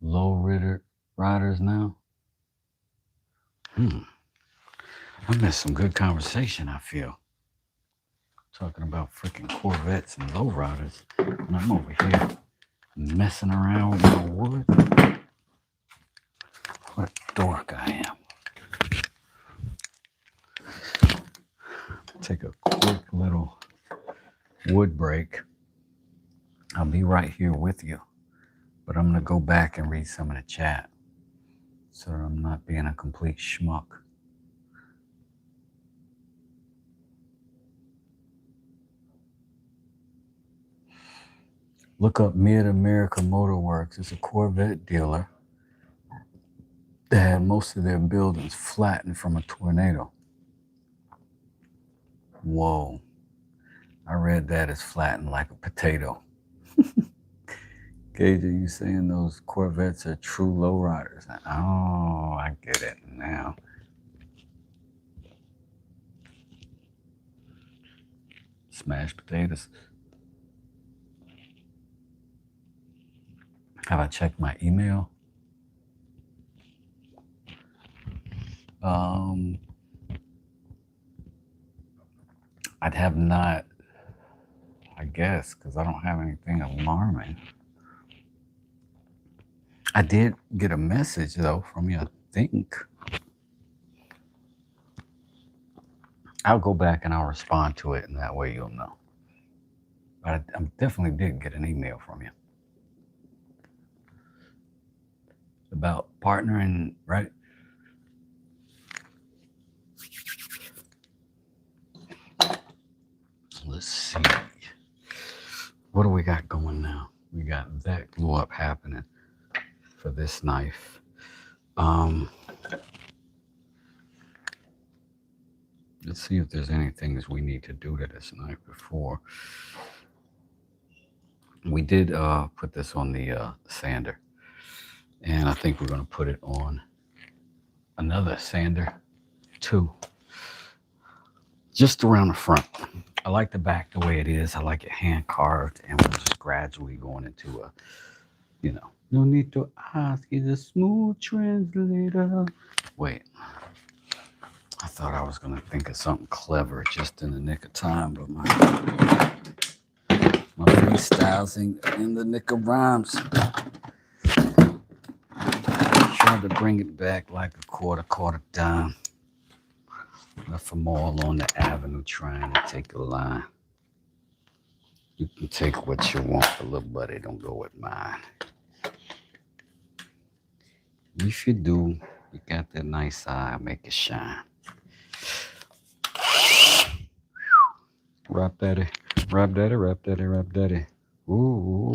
low riders now? I missed some good conversation, I feel. Talking about freaking Corvettes and low riders. And I'm over here messing around with my wood. What a dork I am. Take a quick little wood break. I'll be right here with you. But I'm going to go back and read some of the chat so that I'm not being a complete schmuck. Look up Mid-America Motor Works. It's a Corvette dealer that had most of their buildings flattened from a tornado. Whoa. I read that as flattened like a potato. Gage, are you saying those Corvettes are true lowriders? Oh, I get it now. Smashed potatoes. Have I checked my email? I'd have not, I guess, because I don't have anything alarming. I did get a message, though, from you, I think. I'll go back and I'll respond to it, and that way you'll know. But I definitely did get an email from you about partnering, right? what do we got going now? We got that glue up happening for this knife. Let's see if there's any things we need to do to this knife before. We did put this on the sander, and I think we're going to put it on another sander too, just around the front. I like the back the way it is. I like it hand carved, and we're just gradually going into a, no need to ask, is a smooth translator. Wait, I thought I was going to think of something clever just in the nick of time, but my freestyles in the nick of rhymes. Tried to bring it back like a quarter dime. Left them all on the avenue trying to take a line. You can take what you want, but little buddy, don't go with mine. If you do, you got that nice eye, make it shine. Rap daddy, rap daddy, rap daddy, rap daddy. Ooh.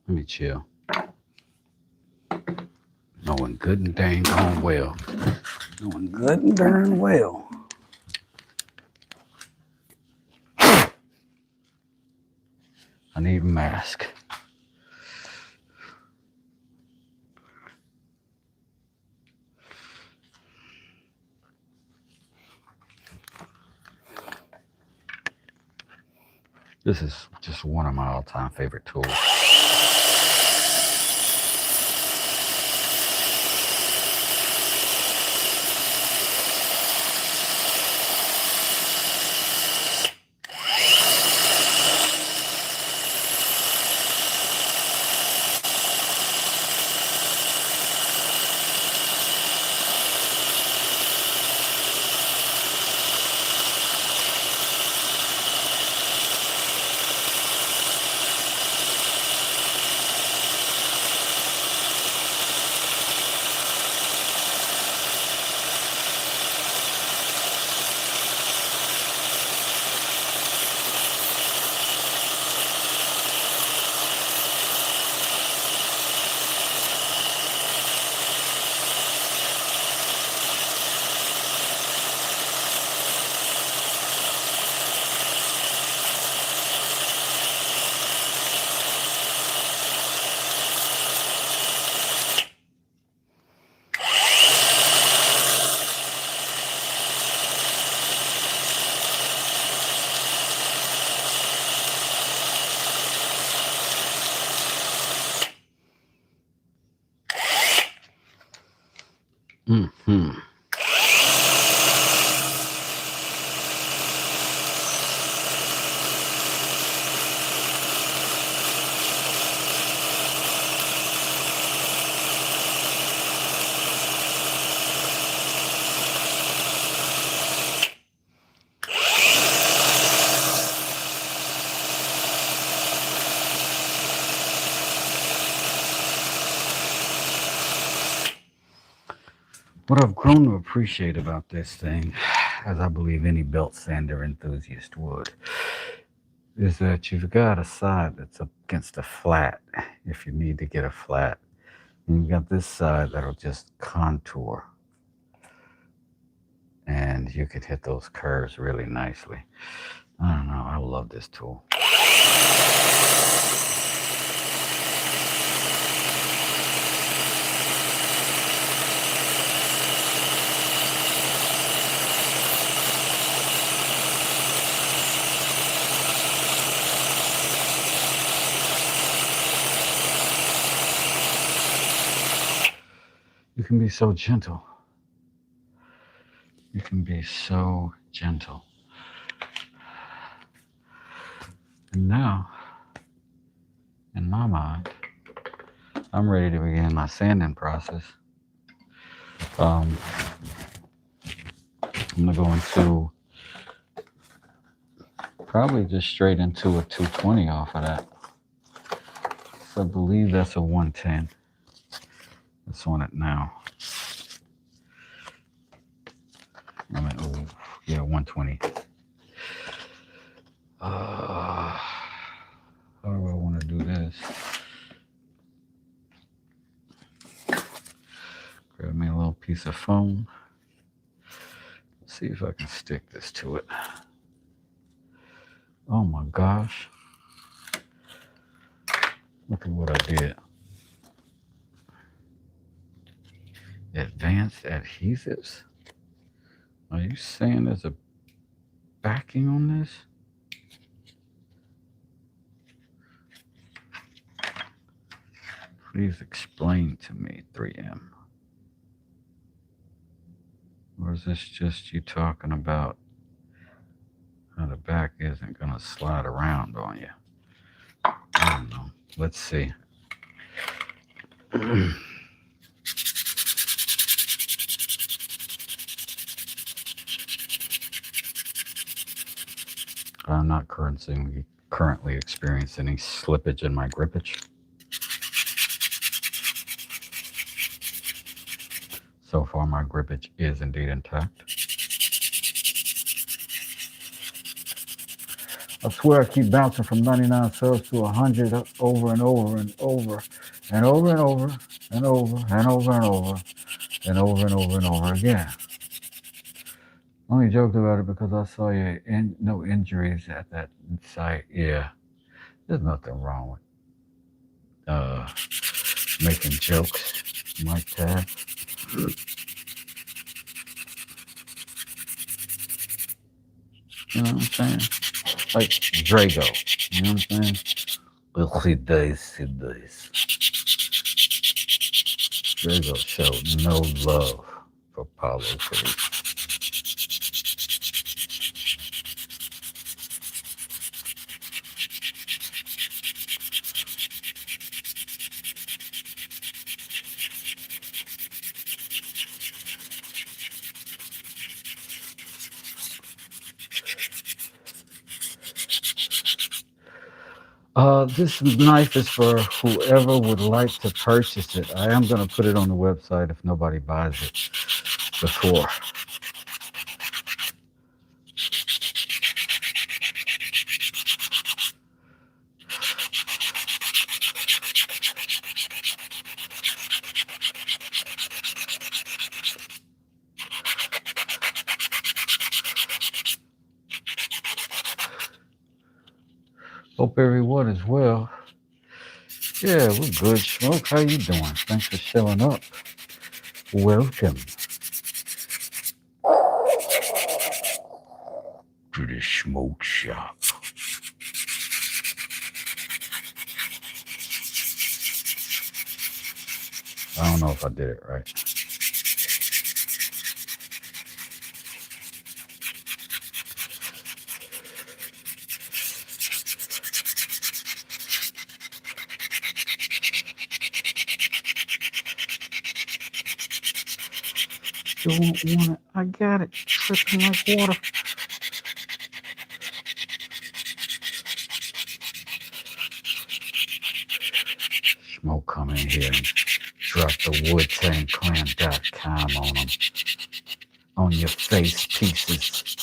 Let me chill. Knowing good and dang gone well. Knowing good and darn well. I need a mask. This is just one of my all-time favorite tools. Mm-hmm. What I've grown to appreciate about this thing, as I believe any belt sander enthusiast would, is that you've got a side that's up against a flat if you need to get a flat. And you've got this side that'll just contour. And you could hit those curves really nicely. I don't know, I love this tool. You can be so gentle. You can be so gentle. And now, in my mind, I'm ready to begin my sanding process. I'm gonna go into probably just straight into a 220 off of that. I believe that's a 110. It's on it now. I mean, oh, yeah, 120. How do I want to do this? Grab me a little piece of foam. Let's see if I can stick this to it. Oh my gosh. Look at what I did. Advanced adhesives? Are you saying there's a backing on this? Please explain to me, 3M. Or is this just you talking about how the back isn't going to slide around on you? I don't know. Let's see. I'm not currently experiencing any slippage in my grippage. So far, my grippage is indeed intact. I swear I keep bouncing from 99 subs to 100 over and over and over and over and over and over and over and over and over and over and over again. Only joked about it because I saw you no injuries at that site. Yeah, there's nothing wrong with making jokes, Mike Tab. You know what I'm saying? Like Drago. You know what I'm saying? Well, he does. Drago showed no love for Paulo Coelho. This knife is for whoever would like to purchase it. I am going to put it on the website if nobody buys it before. Hope everyone is well. Yeah, we're good. Smoke, how you doing? Thanks for showing up. Welcome to the smoke shop. I don't know if I did it right. Don't want it. I got it. Dripping like water. Smoke come in here and drop the WoodTangClan.com on them. On your face pieces.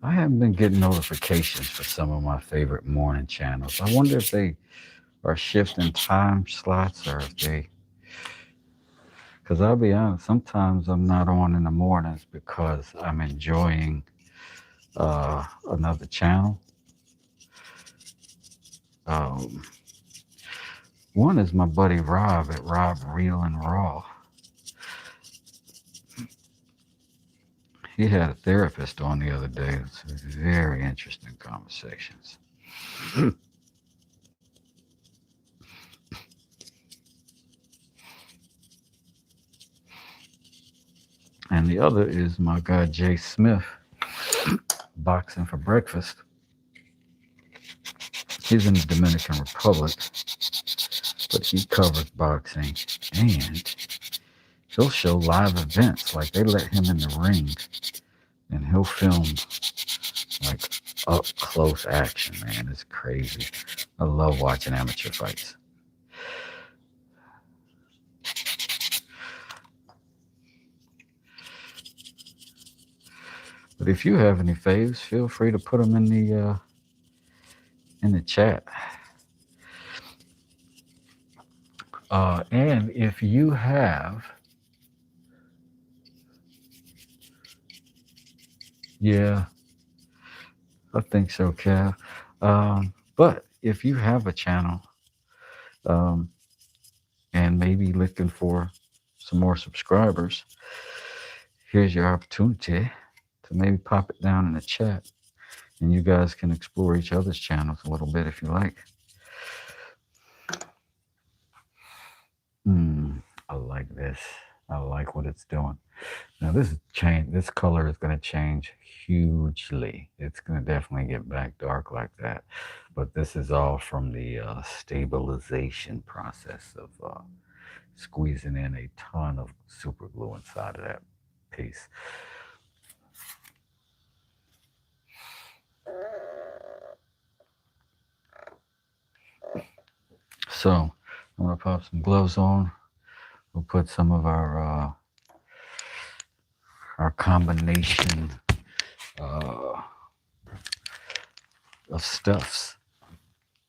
I haven't been getting notifications for some of my favorite morning channels. I wonder if they are shifting time slots or if they... Because I'll be honest, sometimes I'm not on in the mornings because I'm enjoying another channel. One is my buddy Rob at Rob Real and Raw. He had a therapist on the other day. It's very interesting conversations. And the other is my guy Jay Smith, Boxing for Breakfast. He's in the Dominican Republic, but he covers boxing and he'll show live events. Like they let him in the ring and he'll film like up close action, man. It's crazy. I love watching amateur fights. But if you have any faves, feel free to put them in the chat. And if you have, yeah, I think so, Kev. But if you have a channel, and maybe looking for some more subscribers, here's your opportunity to maybe pop it down in the chat, and you guys can explore each other's channels a little bit if you like. I like this. I like what it's doing. Now this color is going to change hugely. It's going to definitely get back dark like that. But this is all from the stabilization process of squeezing in a ton of super glue inside of that piece. So I'm going to pop some gloves on. We'll put some of our combination of stuffs.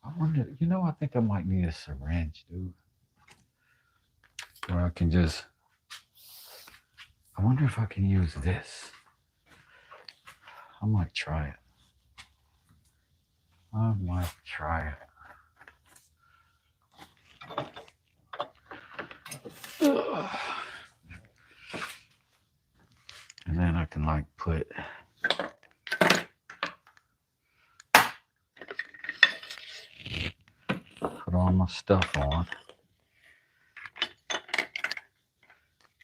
I wonder, I think I might need a syringe, dude. Where I can just, I wonder if I can use this. I might try it. And then I can like put all my stuff on.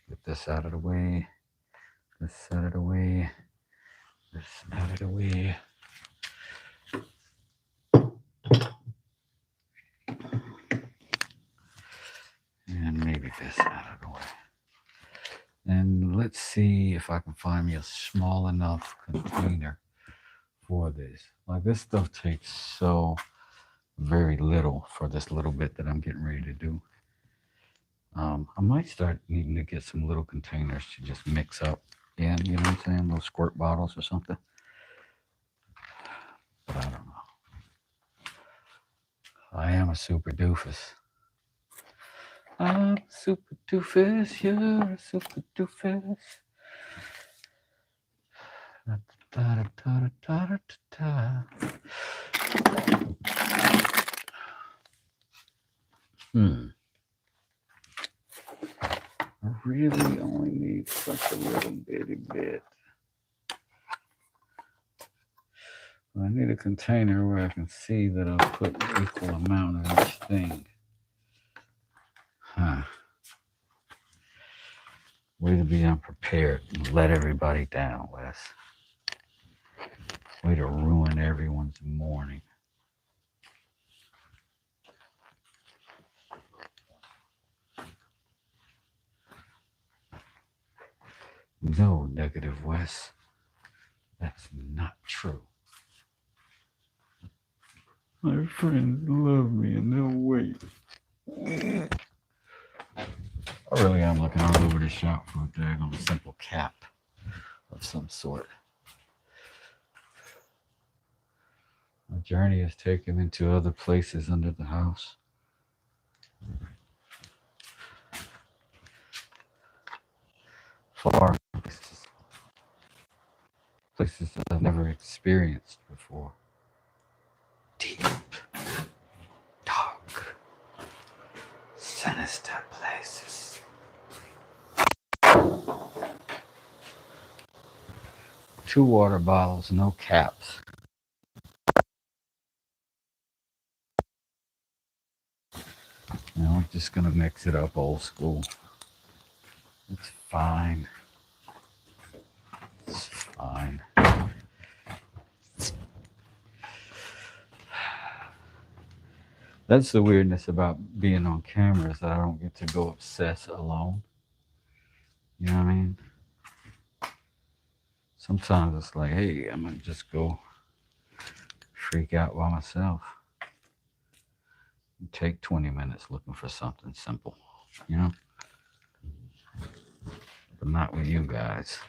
Get this out of the way. This out of the way. This out of the way. And maybe this out of the way. And let's see if I can find me a small enough container for this. Like this stuff takes so very little for this little bit that I'm getting ready to do. I might start needing to get some little containers to just mix up in, you know what I'm saying? Little squirt bottles or something. But I don't know. I am a super doofus. I'm a super doofus, you're a super doofus. I really only need such a little bitty bit. I need a container where I can see that I'll put an equal amount of each thing. Way to be unprepared and let everybody down, Wes. Way to ruin everyone's morning. No, negative Wes. That's not true. My friends love me and they'll wait. I really am looking all over the shop for a daggone simple cap of some sort. My journey has taken me to other places under the house. Far places that I've never experienced before. Deep, dark, sinister places. 2 water bottles, no caps. Now I'm just gonna mix it up old school. It's fine. It's fine. That's the weirdness about being on camera is that I don't get to go obsess alone. You know what I mean? Sometimes it's like, hey, I'm gonna just go freak out by myself. Take 20 minutes looking for something simple, you know? But not with you guys.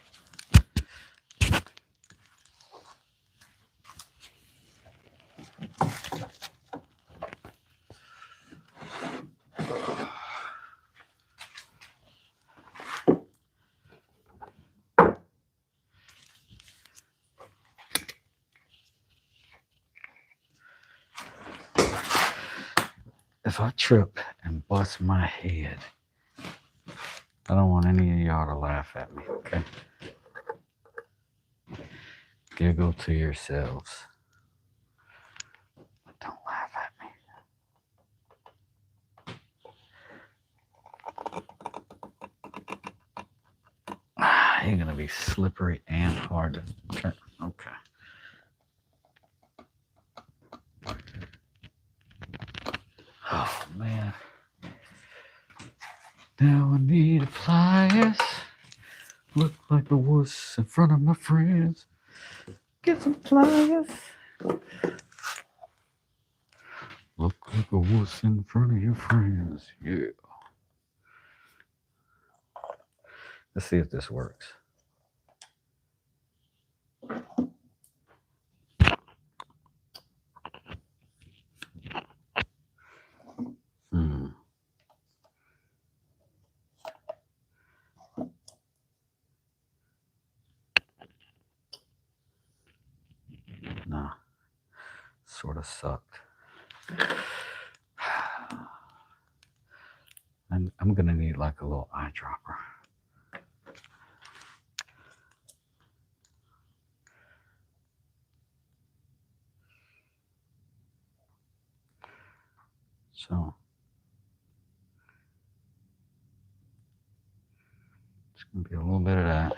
If I trip and bust my head, I don't want any of y'all to laugh at me, okay? Giggle to yourselves. But don't laugh at me. You're gonna be slippery and hard to turn. Okay. Oh man. Now I need pliers. Look like a wuss in front of my friends. Get some pliers. Look like a wuss in front of your friends. Yeah. Let's see if this works. Nah, sort of sucked. And I'm gonna need like a little eyedropper. So it's gonna be a little bit of that.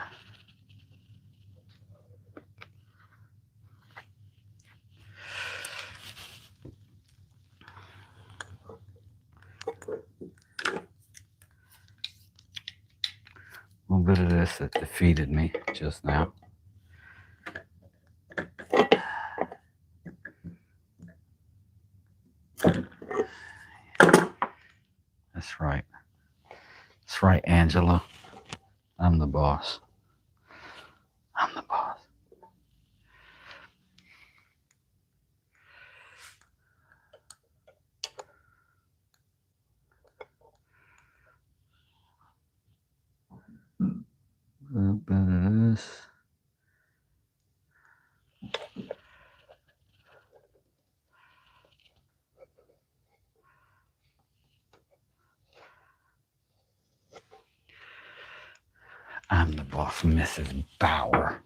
A little bit of this that defeated me just now. That's right. That's right, Angela. I'm the boss. I'm the boss. A little bit of this. I'm the boss, Mrs. Bauer.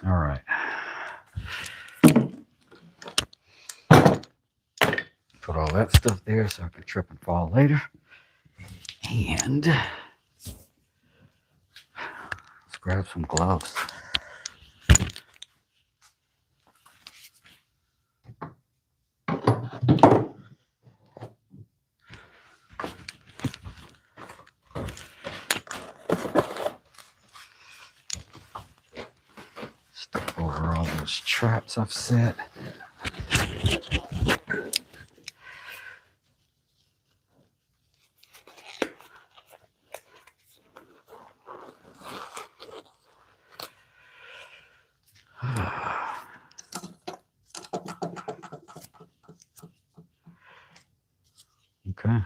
All right. Put all that stuff there so I can trip and fall later. And let's grab some gloves. Step over all those traps I've set. Okay.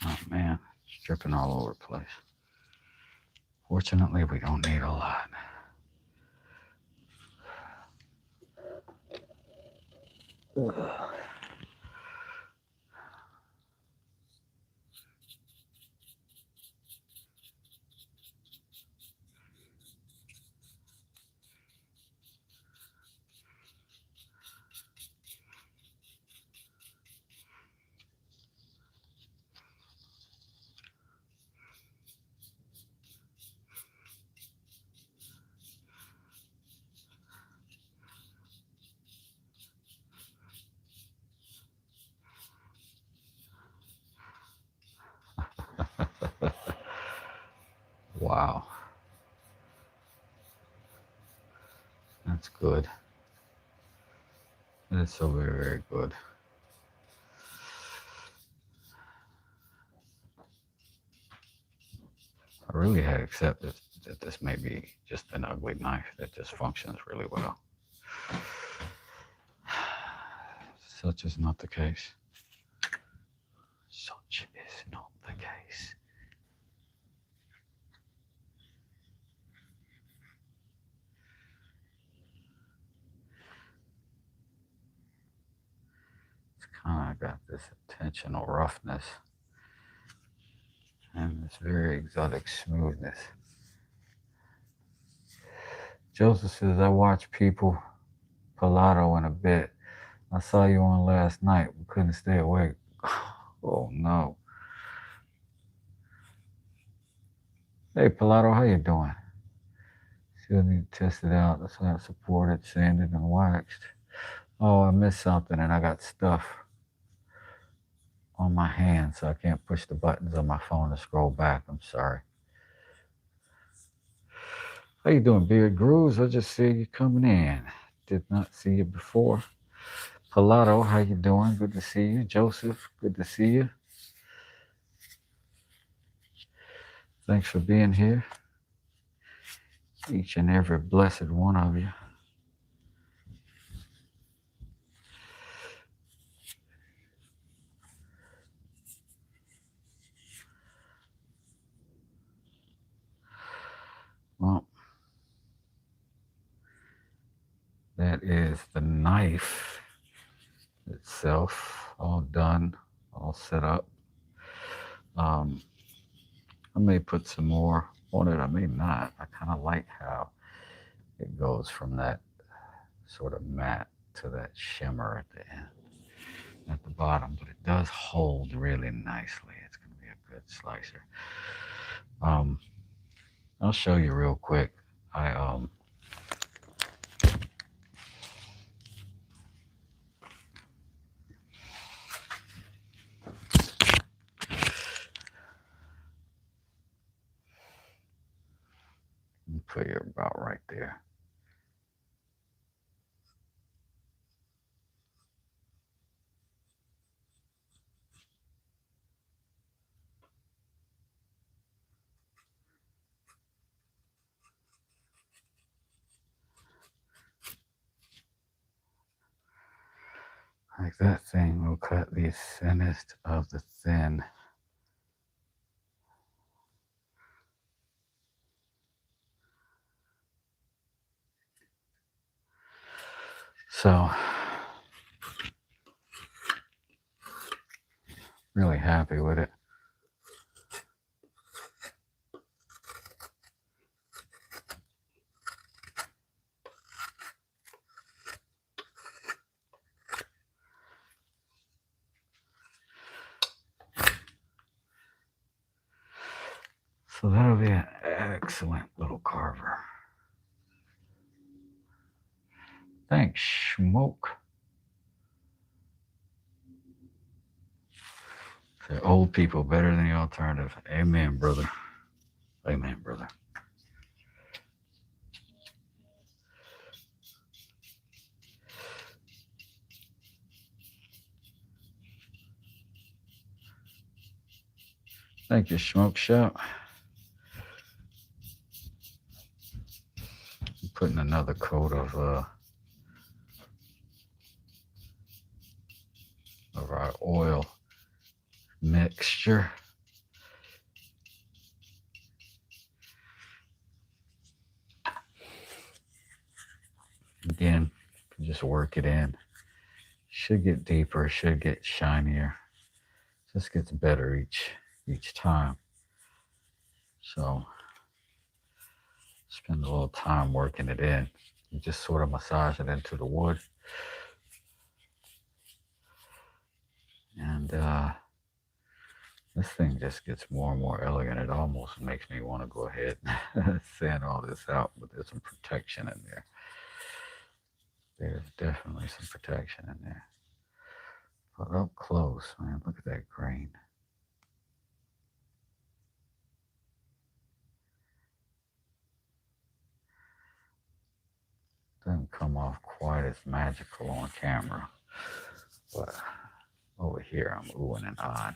Oh man, it's dripping all over the place. Fortunately, we don't need a lot. Wow. That's good. That is so very, very good. I really had accepted that this may be just an ugly knife that just functions really well. Such is not the case. Such is not the case. It's kind of got this intentional roughness and this very exotic smoothness. Joseph says, I watch people Pilato in a bit. I saw you on last night. We couldn't stay awake. Oh no. Hey Pilato, how you doing? Still need to test it out. That's why I supported, sanded, and waxed. Oh, I missed something and I got stuff on my hand, so I can't push the buttons on my phone to scroll back. I'm sorry. How you doing, Beard Grooves? I just see you coming in. Did not see you before. Pilato, how you doing? Good to see you. Joseph, good to see you. Thanks for being here. Each and every blessed one of you. Well, that is the knife itself, all done, all set up. I may put some more on it, I may not. I kind of like how it goes from that sort of matte to that shimmer at the end, at the bottom, but it does hold really nicely. It's going to be a good slicer. I'll show you real quick. Put you about right there. Like that thing will cut the thinnest of the thin. So, really happy with it. So that'll be an excellent little carver. Thanks, Smoke. The old people better than the alternative. Amen, brother. Amen, brother. Thank you, Smoke Shop. I'm putting another coat of our oil mixture. again. Just work it in. Should get deeper, should get shinier. Just gets better each time. So spend a little time working it in. You just sort of massage it into the wood. And this thing just gets more and more elegant. It almost makes me want to go ahead and sand all this out, but there's some protection in there. There's definitely some protection in there. But up close, man, look at that grain. Doesn't come off quite as magical on camera, but over here I'm oohing and ahhing.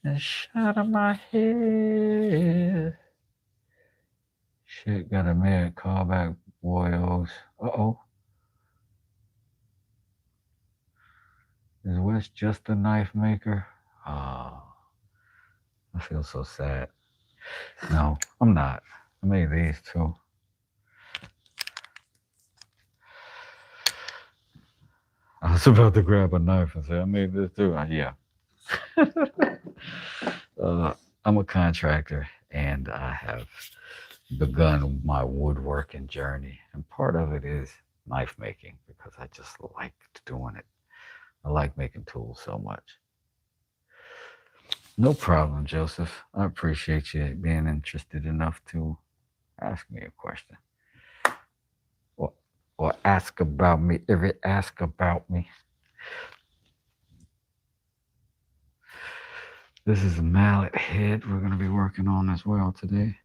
And shot of my head. Shit, got a mad callback, boyos. Uh-oh. Is Wes just a knife maker? Oh, I feel so sad. No, I'm not. I made these too. I was about to grab a knife and say, I made this too. Yeah. I'm a contractor and I have begun my woodworking journey. And part of it is knife making because I just liked doing it. I like making tools so much. No problem, Joseph. I appreciate you being interested enough to ask me a question. Or ask about me. Ask about me. This is a mallet head we're going to be working on as well today.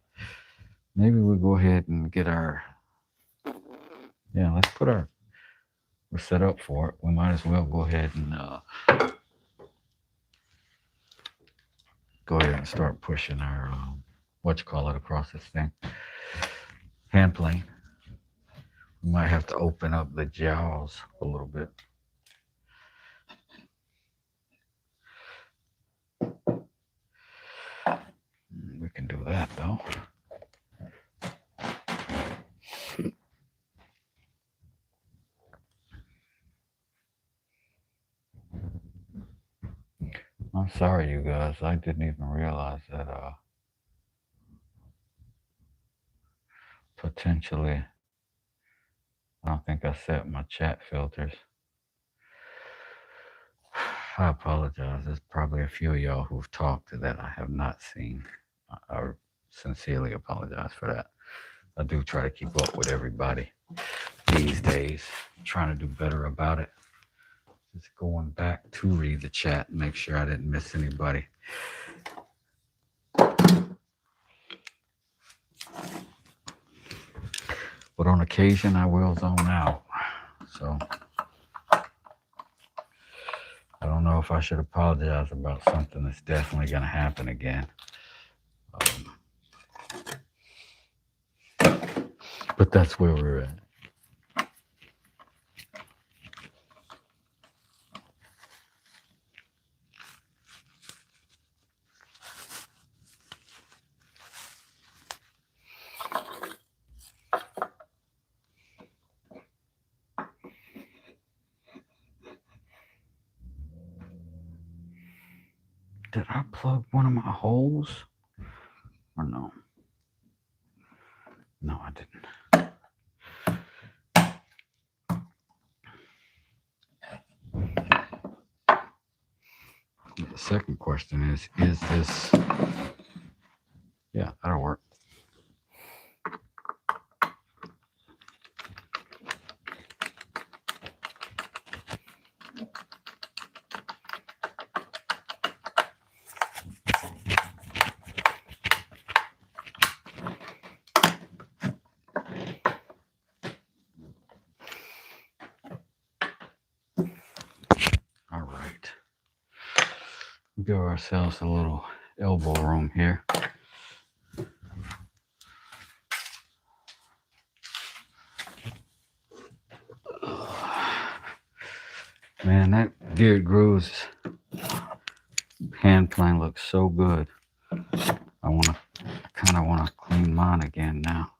Maybe we'll go ahead and get our... Yeah, let's put our... We're set up for it. We might as well go ahead and start pushing our across this thing. Hand plane. We might have to open up the jaws a little bit. We can do that though. I'm sorry, you guys. I didn't even realize that potentially, I don't think I set my chat filters. I apologize. There's probably a few of y'all who've talked to that I have not seen. I sincerely apologize for that. I do try to keep up with everybody these days. I'm trying to do better about it. Just going back to read the chat and make sure I didn't miss anybody. But on occasion, I will zone out. So I don't know if I should apologize about something that's definitely going to happen again. But that's where we're at. Did I plug one of my holes? Or no? No, I didn't. The second question is this... Yeah, that'll work. Give ourselves a little elbow room here. Man, that Geared Grooves hand plane looks so good. I kind of want to clean mine again now.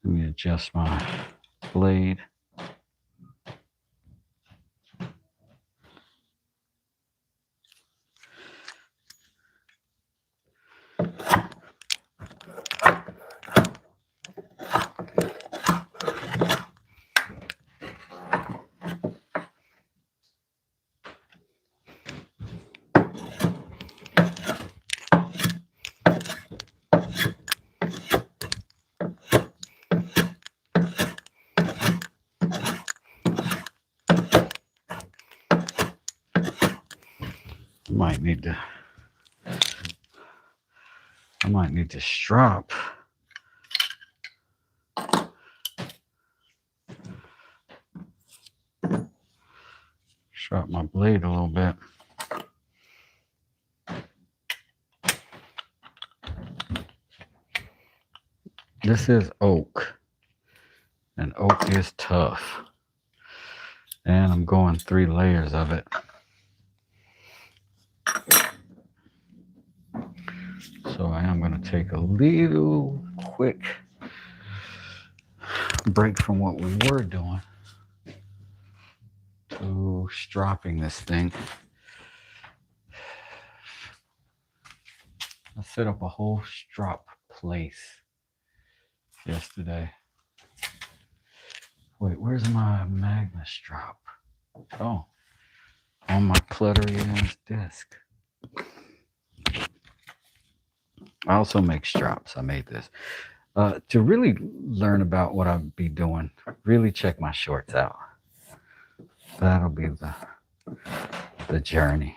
Let me adjust my blade. I might need to strap my blade a little bit. This is oak, and oak is tough. And I'm going 3 layers of it. So I am going to take a little quick break from what we were doing to stropping this thing. I set up a whole strop place yesterday. Wait, where's my Magna strop? Oh, on my cluttery ass desk. I also make straps. I made this. To really learn about what I'll be doing, really check my shorts out. That'll be the journey.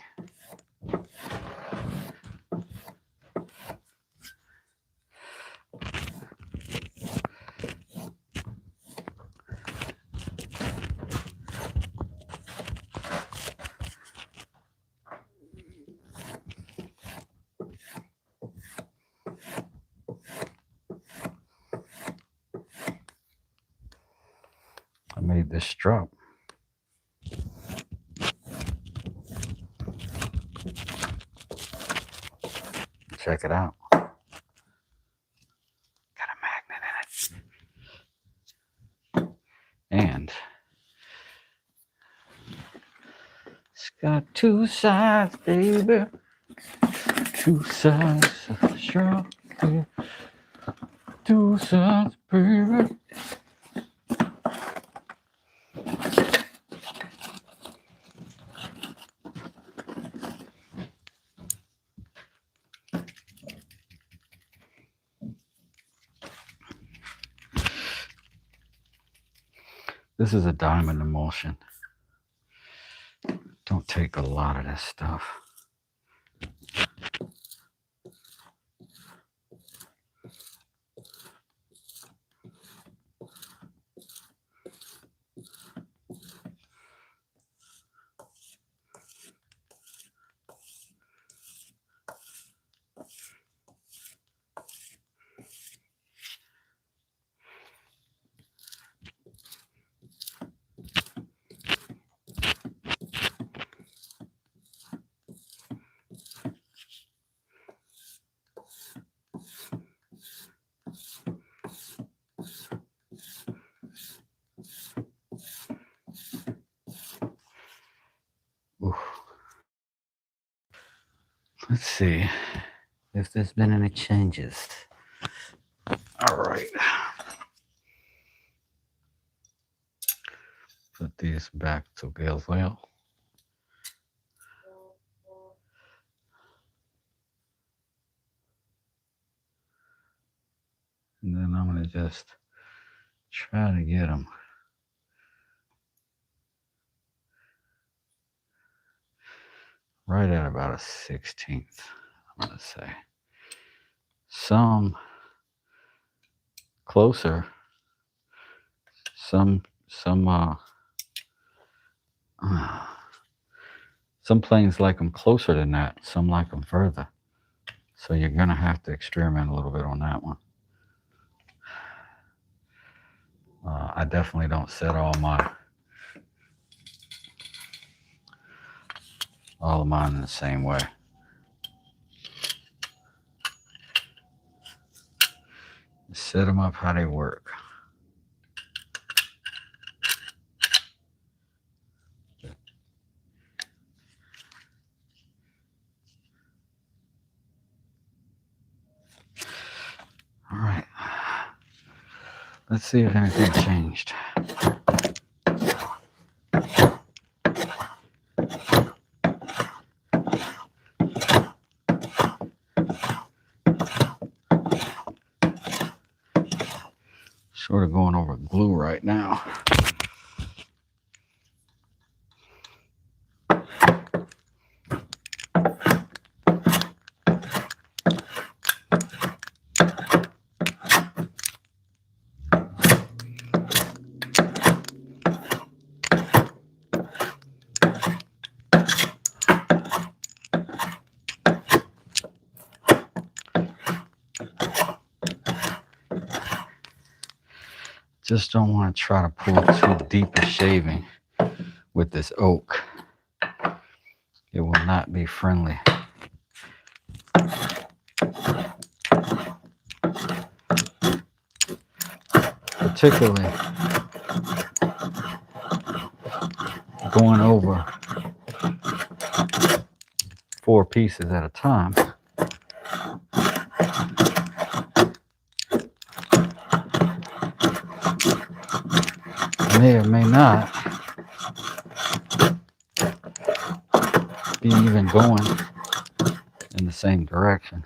I made this strap. Check it out. Got a magnet in it. And it's got 2 sides, baby. 2 sides of the strap. 2 sides, baby. This is a diamond emulsion. Don't take a lot of this stuff. Ooh. Let's see if there's been any changes. All right. Put these back together. And then I'm going to just try to get them right at about a 16th, I'm going to say. Some closer, some planes like them closer than that, some like them further. So you're going to have to experiment a little bit on that one. I definitely don't set all of mine in the same way. Set them up how they work. Let's see if anything changed. Sort of going over glue right now. Just don't want to try to pull too deep a shaving with this oak. It will not be friendly. Particularly going over 4 pieces at a time. May or may not be even going in the same direction.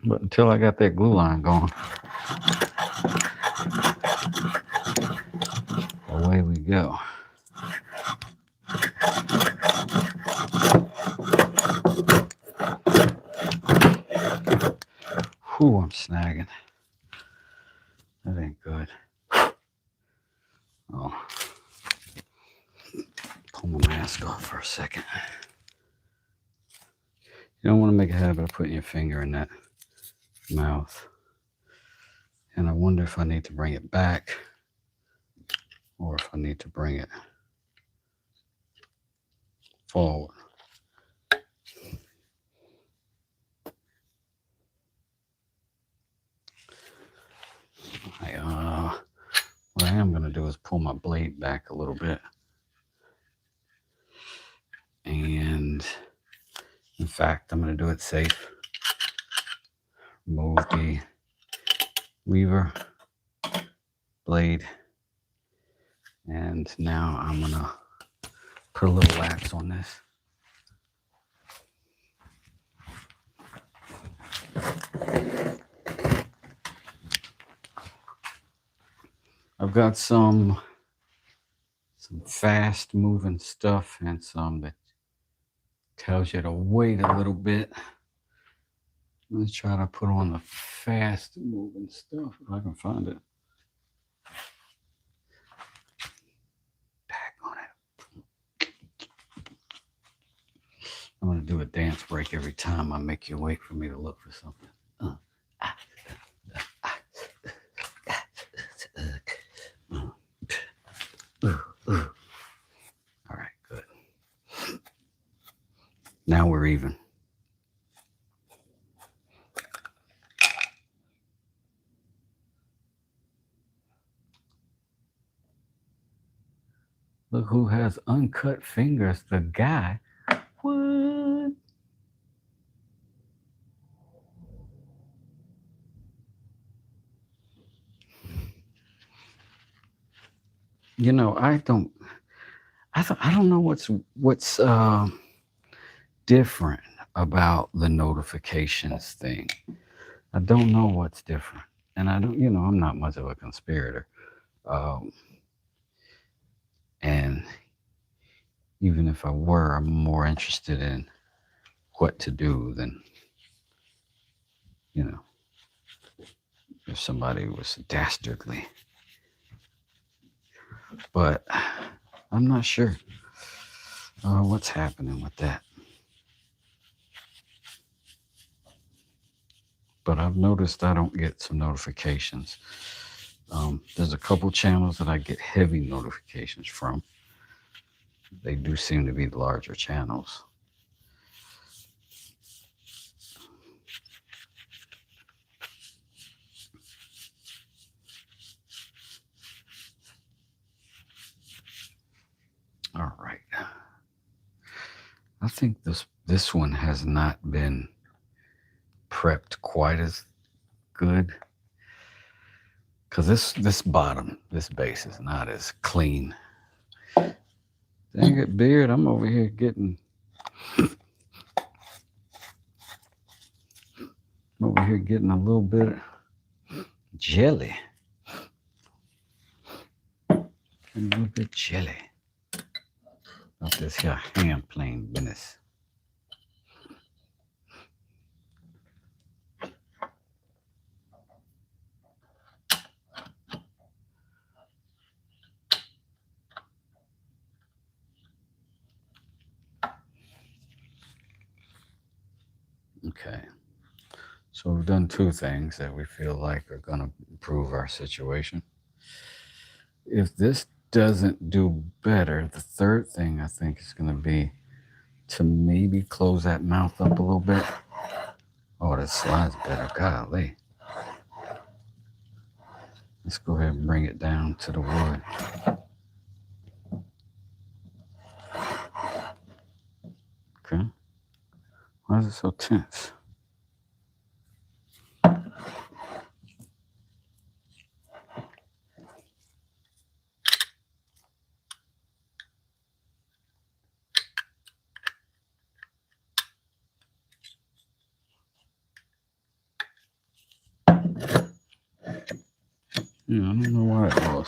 But until I got that glue line going, away we go. Whew, I'm snagging. That ain't good. Oh. Pull my mask off for a second. You don't want to make a habit of putting your finger in that mouth. And I wonder if I need to bring it back or if I need to bring it forward. What I am going to do is pull my blade back a little bit. And in fact, I'm going to do it safe. Remove the weaver blade. And now I'm going to put a little wax on this. I've got some fast moving stuff and some that tells you to wait a little bit. Let's try to put on the fast moving stuff if I can find it. Back on it. I'm going to do a dance break every time I make you wait for me to look for something. All right, good. Now we're even. Look who has uncut fingers, the guy. What? You know, I don't know what's different about the notifications thing. I don't know what's different. And I don't, I'm not much of a conspirator. And even if I were, I'm more interested in what to do than, if somebody was dastardly. But I'm not sure what's happening with that. But I've noticed I don't get some notifications. There's a couple channels that I get heavy notifications from. They do seem to be the larger channels. All right. I think this one has not been prepped quite as good. Because this bottom, this base is not as clean. Dang it, Beard, I'm over here getting a little bit of jelly. A little bit jelly. About this here ham plain business. Okay. So we've done two things that we feel like are going to improve our situation. If this doesn't do better, the third thing I think is going to be to maybe close that mouth up a little bit. Oh, that slide's better. Golly. Let's go ahead and bring it down to the wood. Okay. Why is it so tense? Yeah, I don't know why it was.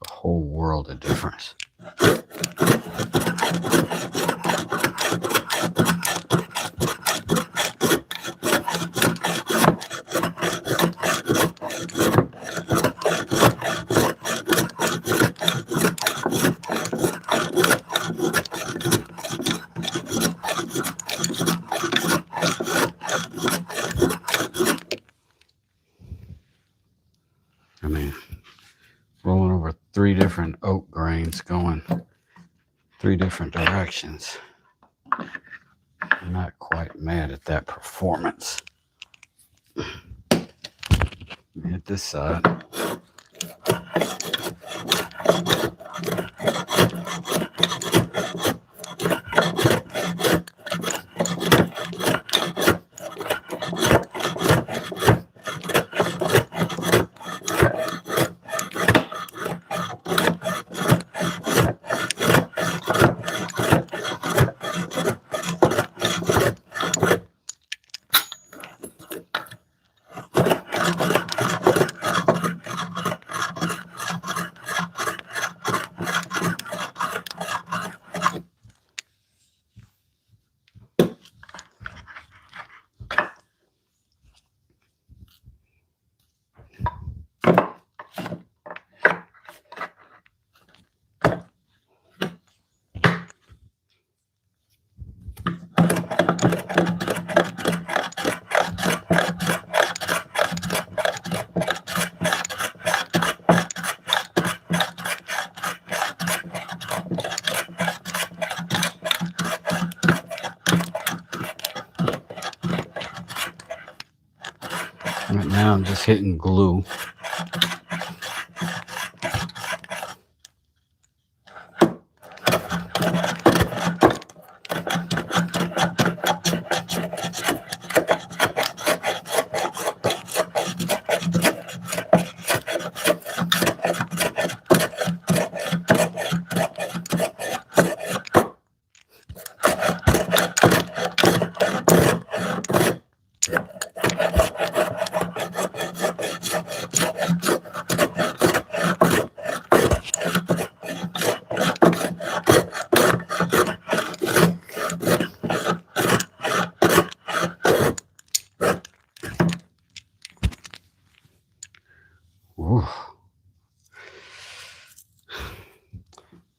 A whole world of difference. I mean, rolling over 3 different oak grains going 3 different directions. I'm not quite mad at that performance. Hit this side. Right now I'm just hitting glue.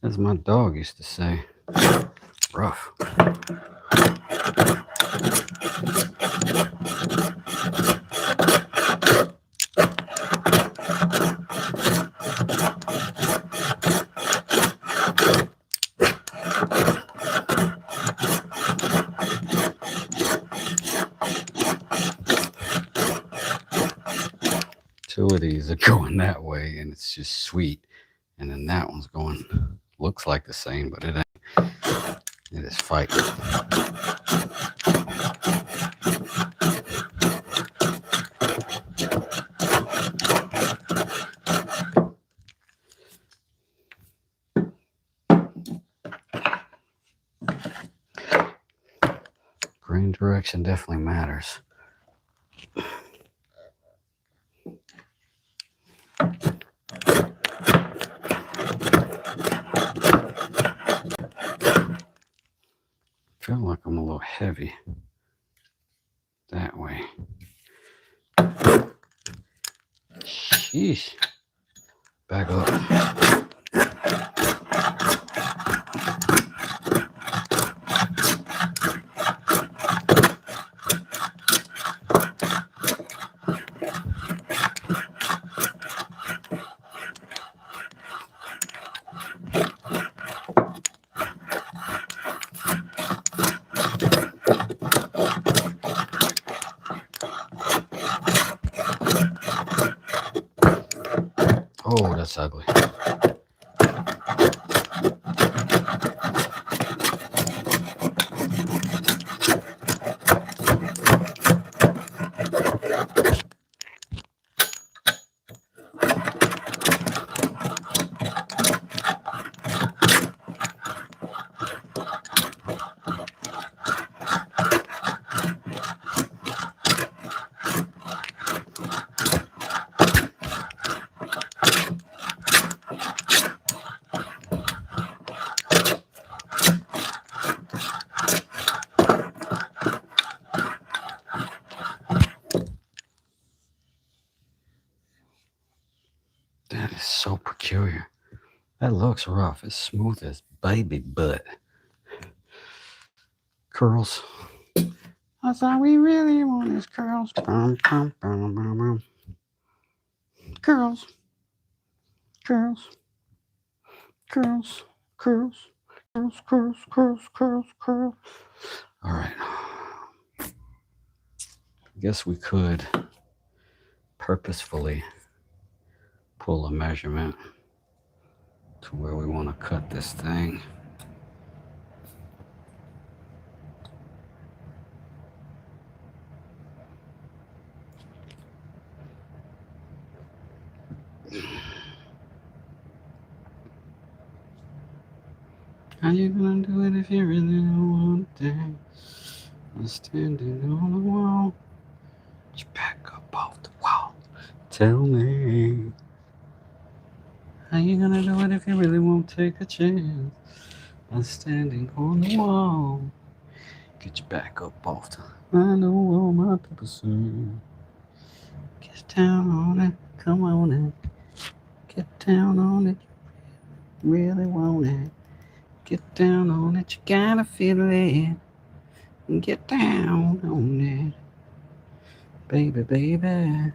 As my dog used to say, rough. Two of these are going that way, and it's just sweet. And then that one's going, looks like the same, but it ain't. It is fighting. Grain direction definitely matters. Feel like I'm a little heavy that way. Sheesh. Back up. Oh, that's ugly. That is so peculiar. That looks rough. It's smooth as baby butt. Curls. That's all we really want is curls. Curls. Curls. Curls. Curls. Curls. Curls. Curls. Curls. Curls. Curls. All right. Guess we could purposefully pull a measurement to where we want to cut this thing. How you gonna do it if you really don't want to? I'm standing on the wall. You back up off the wall. Tell me. How you gonna do it if you really won't take a chance? I'm standing on the wall. Get your back up off the. I know all my people say. Get down on it. Come on in. Get down on it. Really want it. Get down on it. You gotta feel it. Get down on it. Baby, baby.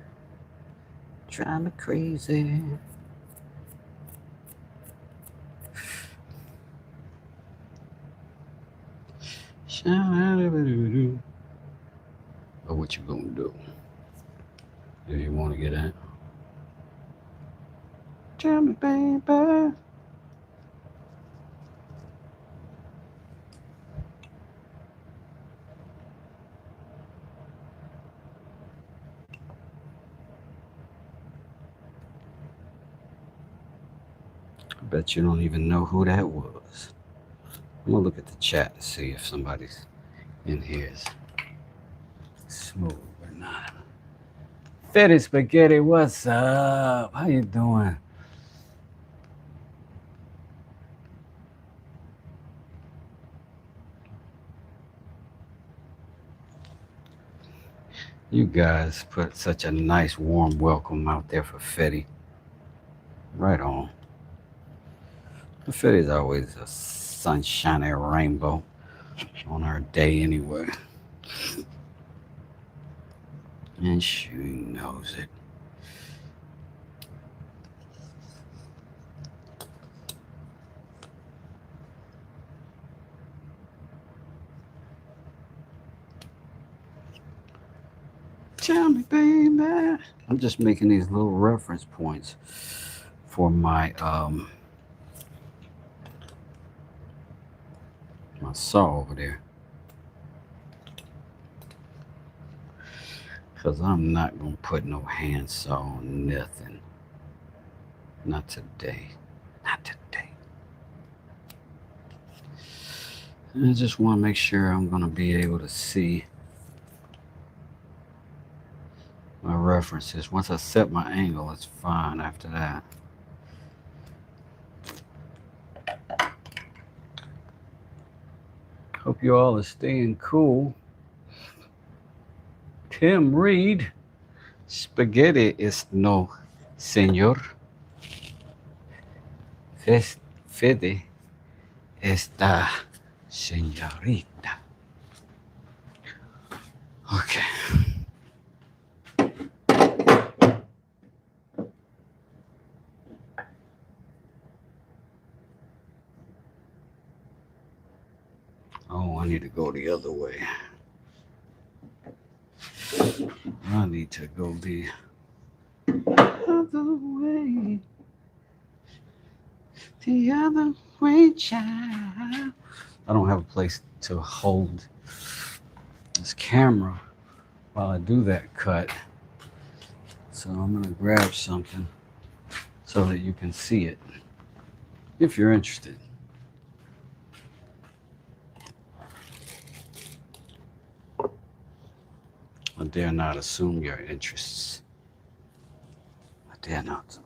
Drive me crazy. Or what you gonna do? Do you want to get out? Tell me, baby. I bet you don't even know who that was. I'm gonna look at the chat to see if somebody's in here is smooth or not. Fetty Spaghetti, what's up? How you doing? You guys put such a nice warm welcome out there for Fetty. Right on. Confetti is always a sunshiny rainbow on our day anyway. And she knows it. Tell me, baby. I'm just making these little reference points for my saw over there. Because I'm not going to put no handsaw on nothing. Not today. Not today. I just want to make sure I'm going to be able to see my references. Once I set my angle, it's fine after that. Hope you all are staying cool. Tim Reed, spaghetti is no señor. Fede esta señorita. Okay. Oh, I need to go the other way. I need to go the other way. The other way, child. I don't have a place to hold this camera while I do that cut. So I'm going to grab something so that you can see it if you're interested. I dare not assume your interests. I dare not.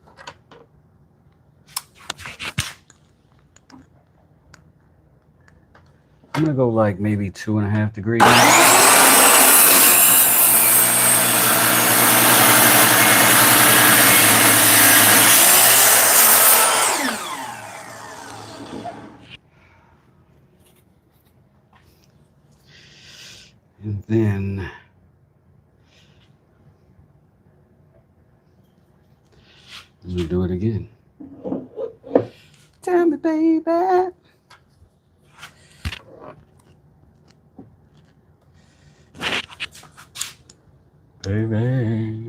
I'm gonna go like maybe 2.5 degrees. And then I'm gonna do it again. Tell me, baby. Baby.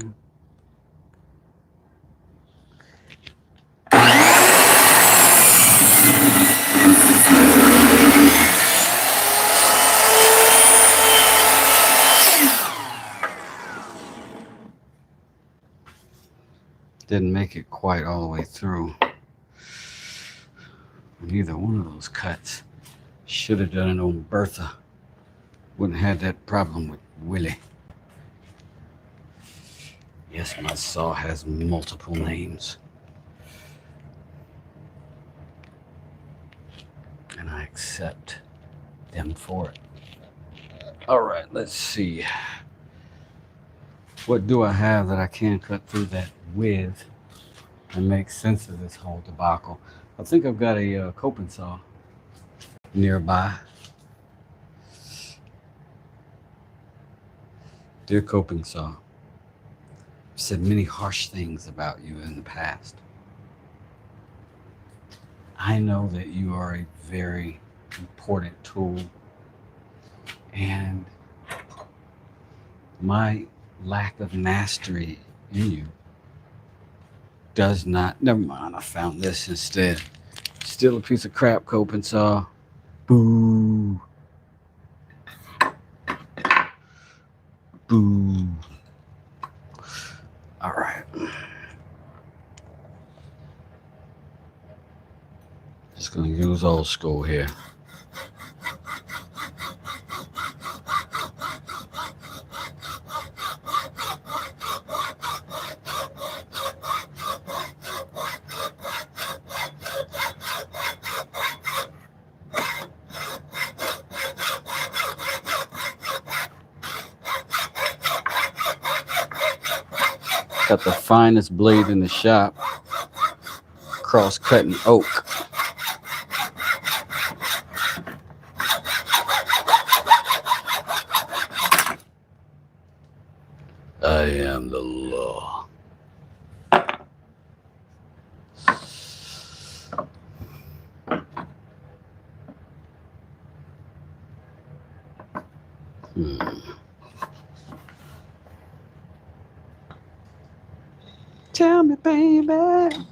Didn't make it quite all the way through. Neither one of those cuts. Should have done it on Bertha. Wouldn't have had that problem with Willie. Yes, my saw has multiple names. And I accept them for it. All right, let's see. What do I have that I can cut through that with and make sense of this whole debacle? I think I've got a coping saw nearby. Dear coping saw, I've said many harsh things about you in the past. I know that you are a very important tool, and my lack of mastery in you does not. Never mind, I found this instead. Still a piece of crap coping saw. Boo. Boo. All right. Just gonna use old school here. Got the finest blade in the shop, cross-cutting oak. I am the law. Tell me, baby.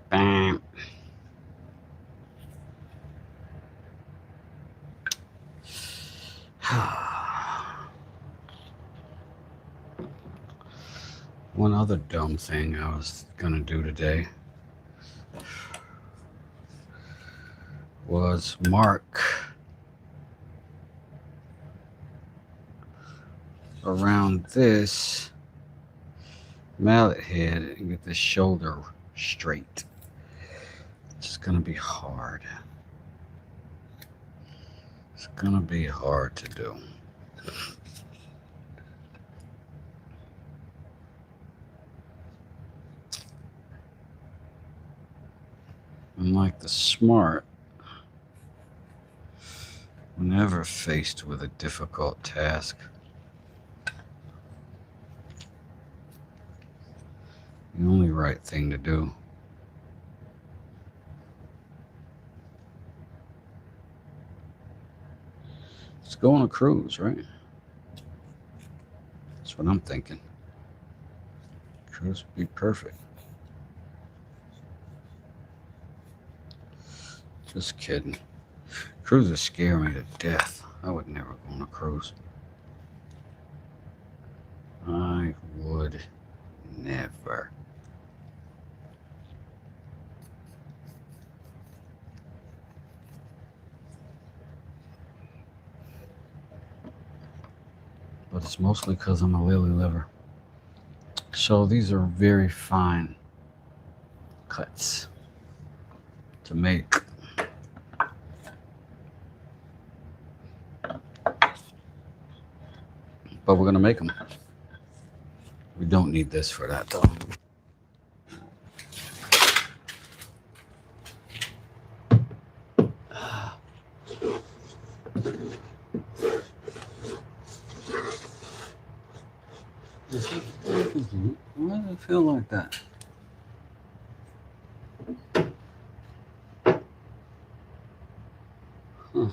Bam. One other dumb thing I was gonna do today was mark around this mallet head and get the shoulder straight. It's gonna be hard. It's gonna be hard to do. Unlike the smart, whenever faced with a difficult task, the only right thing to do is go on a cruise, right? That's what I'm thinking. Cruise would be perfect. Just kidding. Cruises scare me to death. I would never go on a cruise. I would never. But it's mostly because I'm a lily liver. So these are very fine cuts to make. But we're going to make them. We don't need this for that, though. Why does it feel like that? Huh.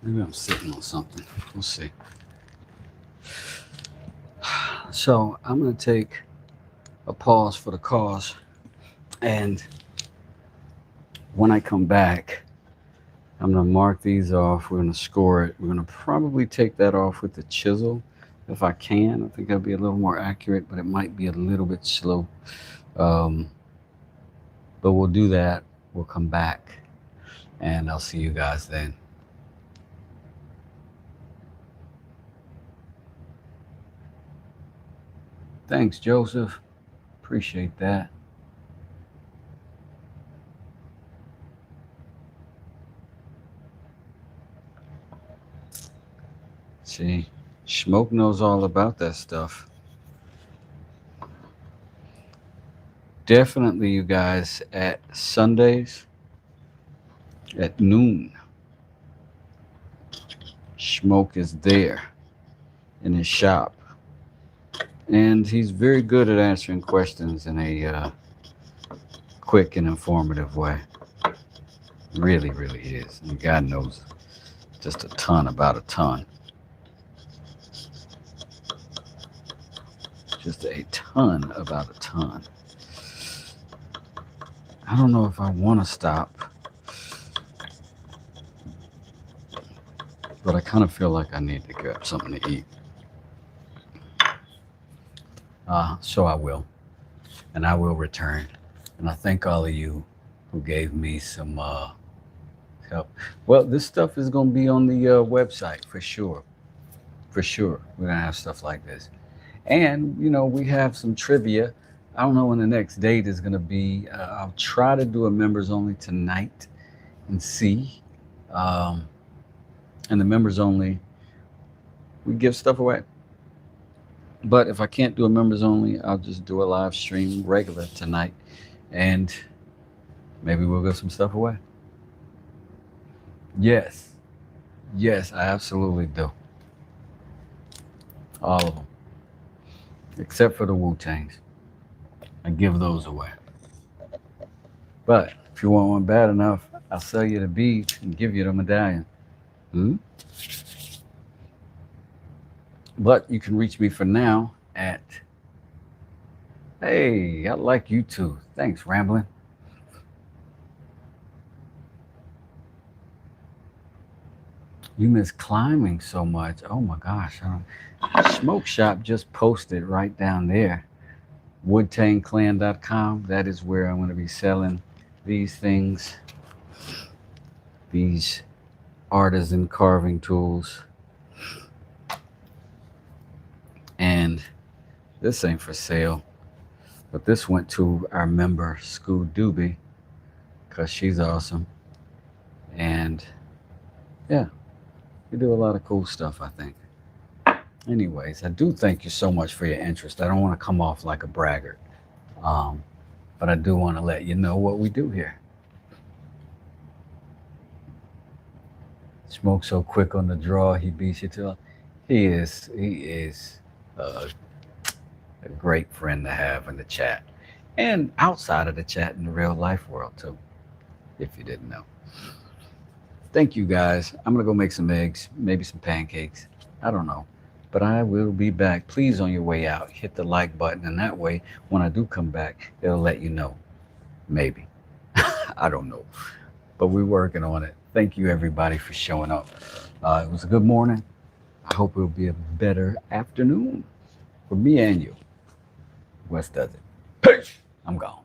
Maybe I'm sitting on something. We'll see. So I'm going to take a pause for the cause. And when I come back, I'm going to mark these off. We're going to score it. We're going to probably take that off with the chisel if I can. I think that'll be a little more accurate, but it might be a little bit slow. But we'll do that. We'll come back, and I'll see you guys then. Thanks, Joseph. Appreciate that. See, Smoke knows all about that stuff. Definitely, you guys, at Sundays at noon, Smoke is there in his shop. And he's very good at answering questions in a quick and informative way. Really, really is. And God knows just a ton about a ton. Just a ton about a ton. I don't know if I want to stop, but I kind of feel like I need to grab something to eat. So I will. And I will return. And I thank all of you who gave me some help. Well, this stuff is going to be on the website for sure. For sure. We're going to have stuff like this. And, you know, we have some trivia. I don't know when the next date is going to be. I'll try to do a members only tonight and see. Um, and the members only, we give stuff away. But if I can't do a members only, I'll just do a live stream regular tonight. And maybe we'll give some stuff away. Yes. Yes, I absolutely do. All of them. Except for the Wu-Tangs. I give those away. But if you want one bad enough, I'll sell you the beads and give you the medallion. Hmm? But you can reach me for now at, hey, I like you too. Thanks, Rambling. You miss climbing so much. Oh my gosh. Smoke Shop just posted right down there. WoodTangClan.com. That is where I'm going to be selling these things, these artisan carving tools. And this ain't for sale, but this went to our member, Scoo Doobie, because she's awesome. And yeah, we do a lot of cool stuff, I think. Anyways, I do thank you so much for your interest. I don't want to come off like a braggart, but I do want to let you know what we do here. Smoke so quick on the draw, he beats you to. He is a great friend to have in the chat, and outside of the chat in the real life world too. If you didn't know. Thank you guys. I'm gonna go make some eggs, maybe some pancakes. I don't know. But I will be back. Please, on your way out, hit the like button, and that way, when I do come back, it'll let you know. Maybe. I don't know. But we're working on it. Thank you, everybody, for showing up. It was a good morning. I hope it'll be a better afternoon for me and you. West does it. Peace. I'm gone.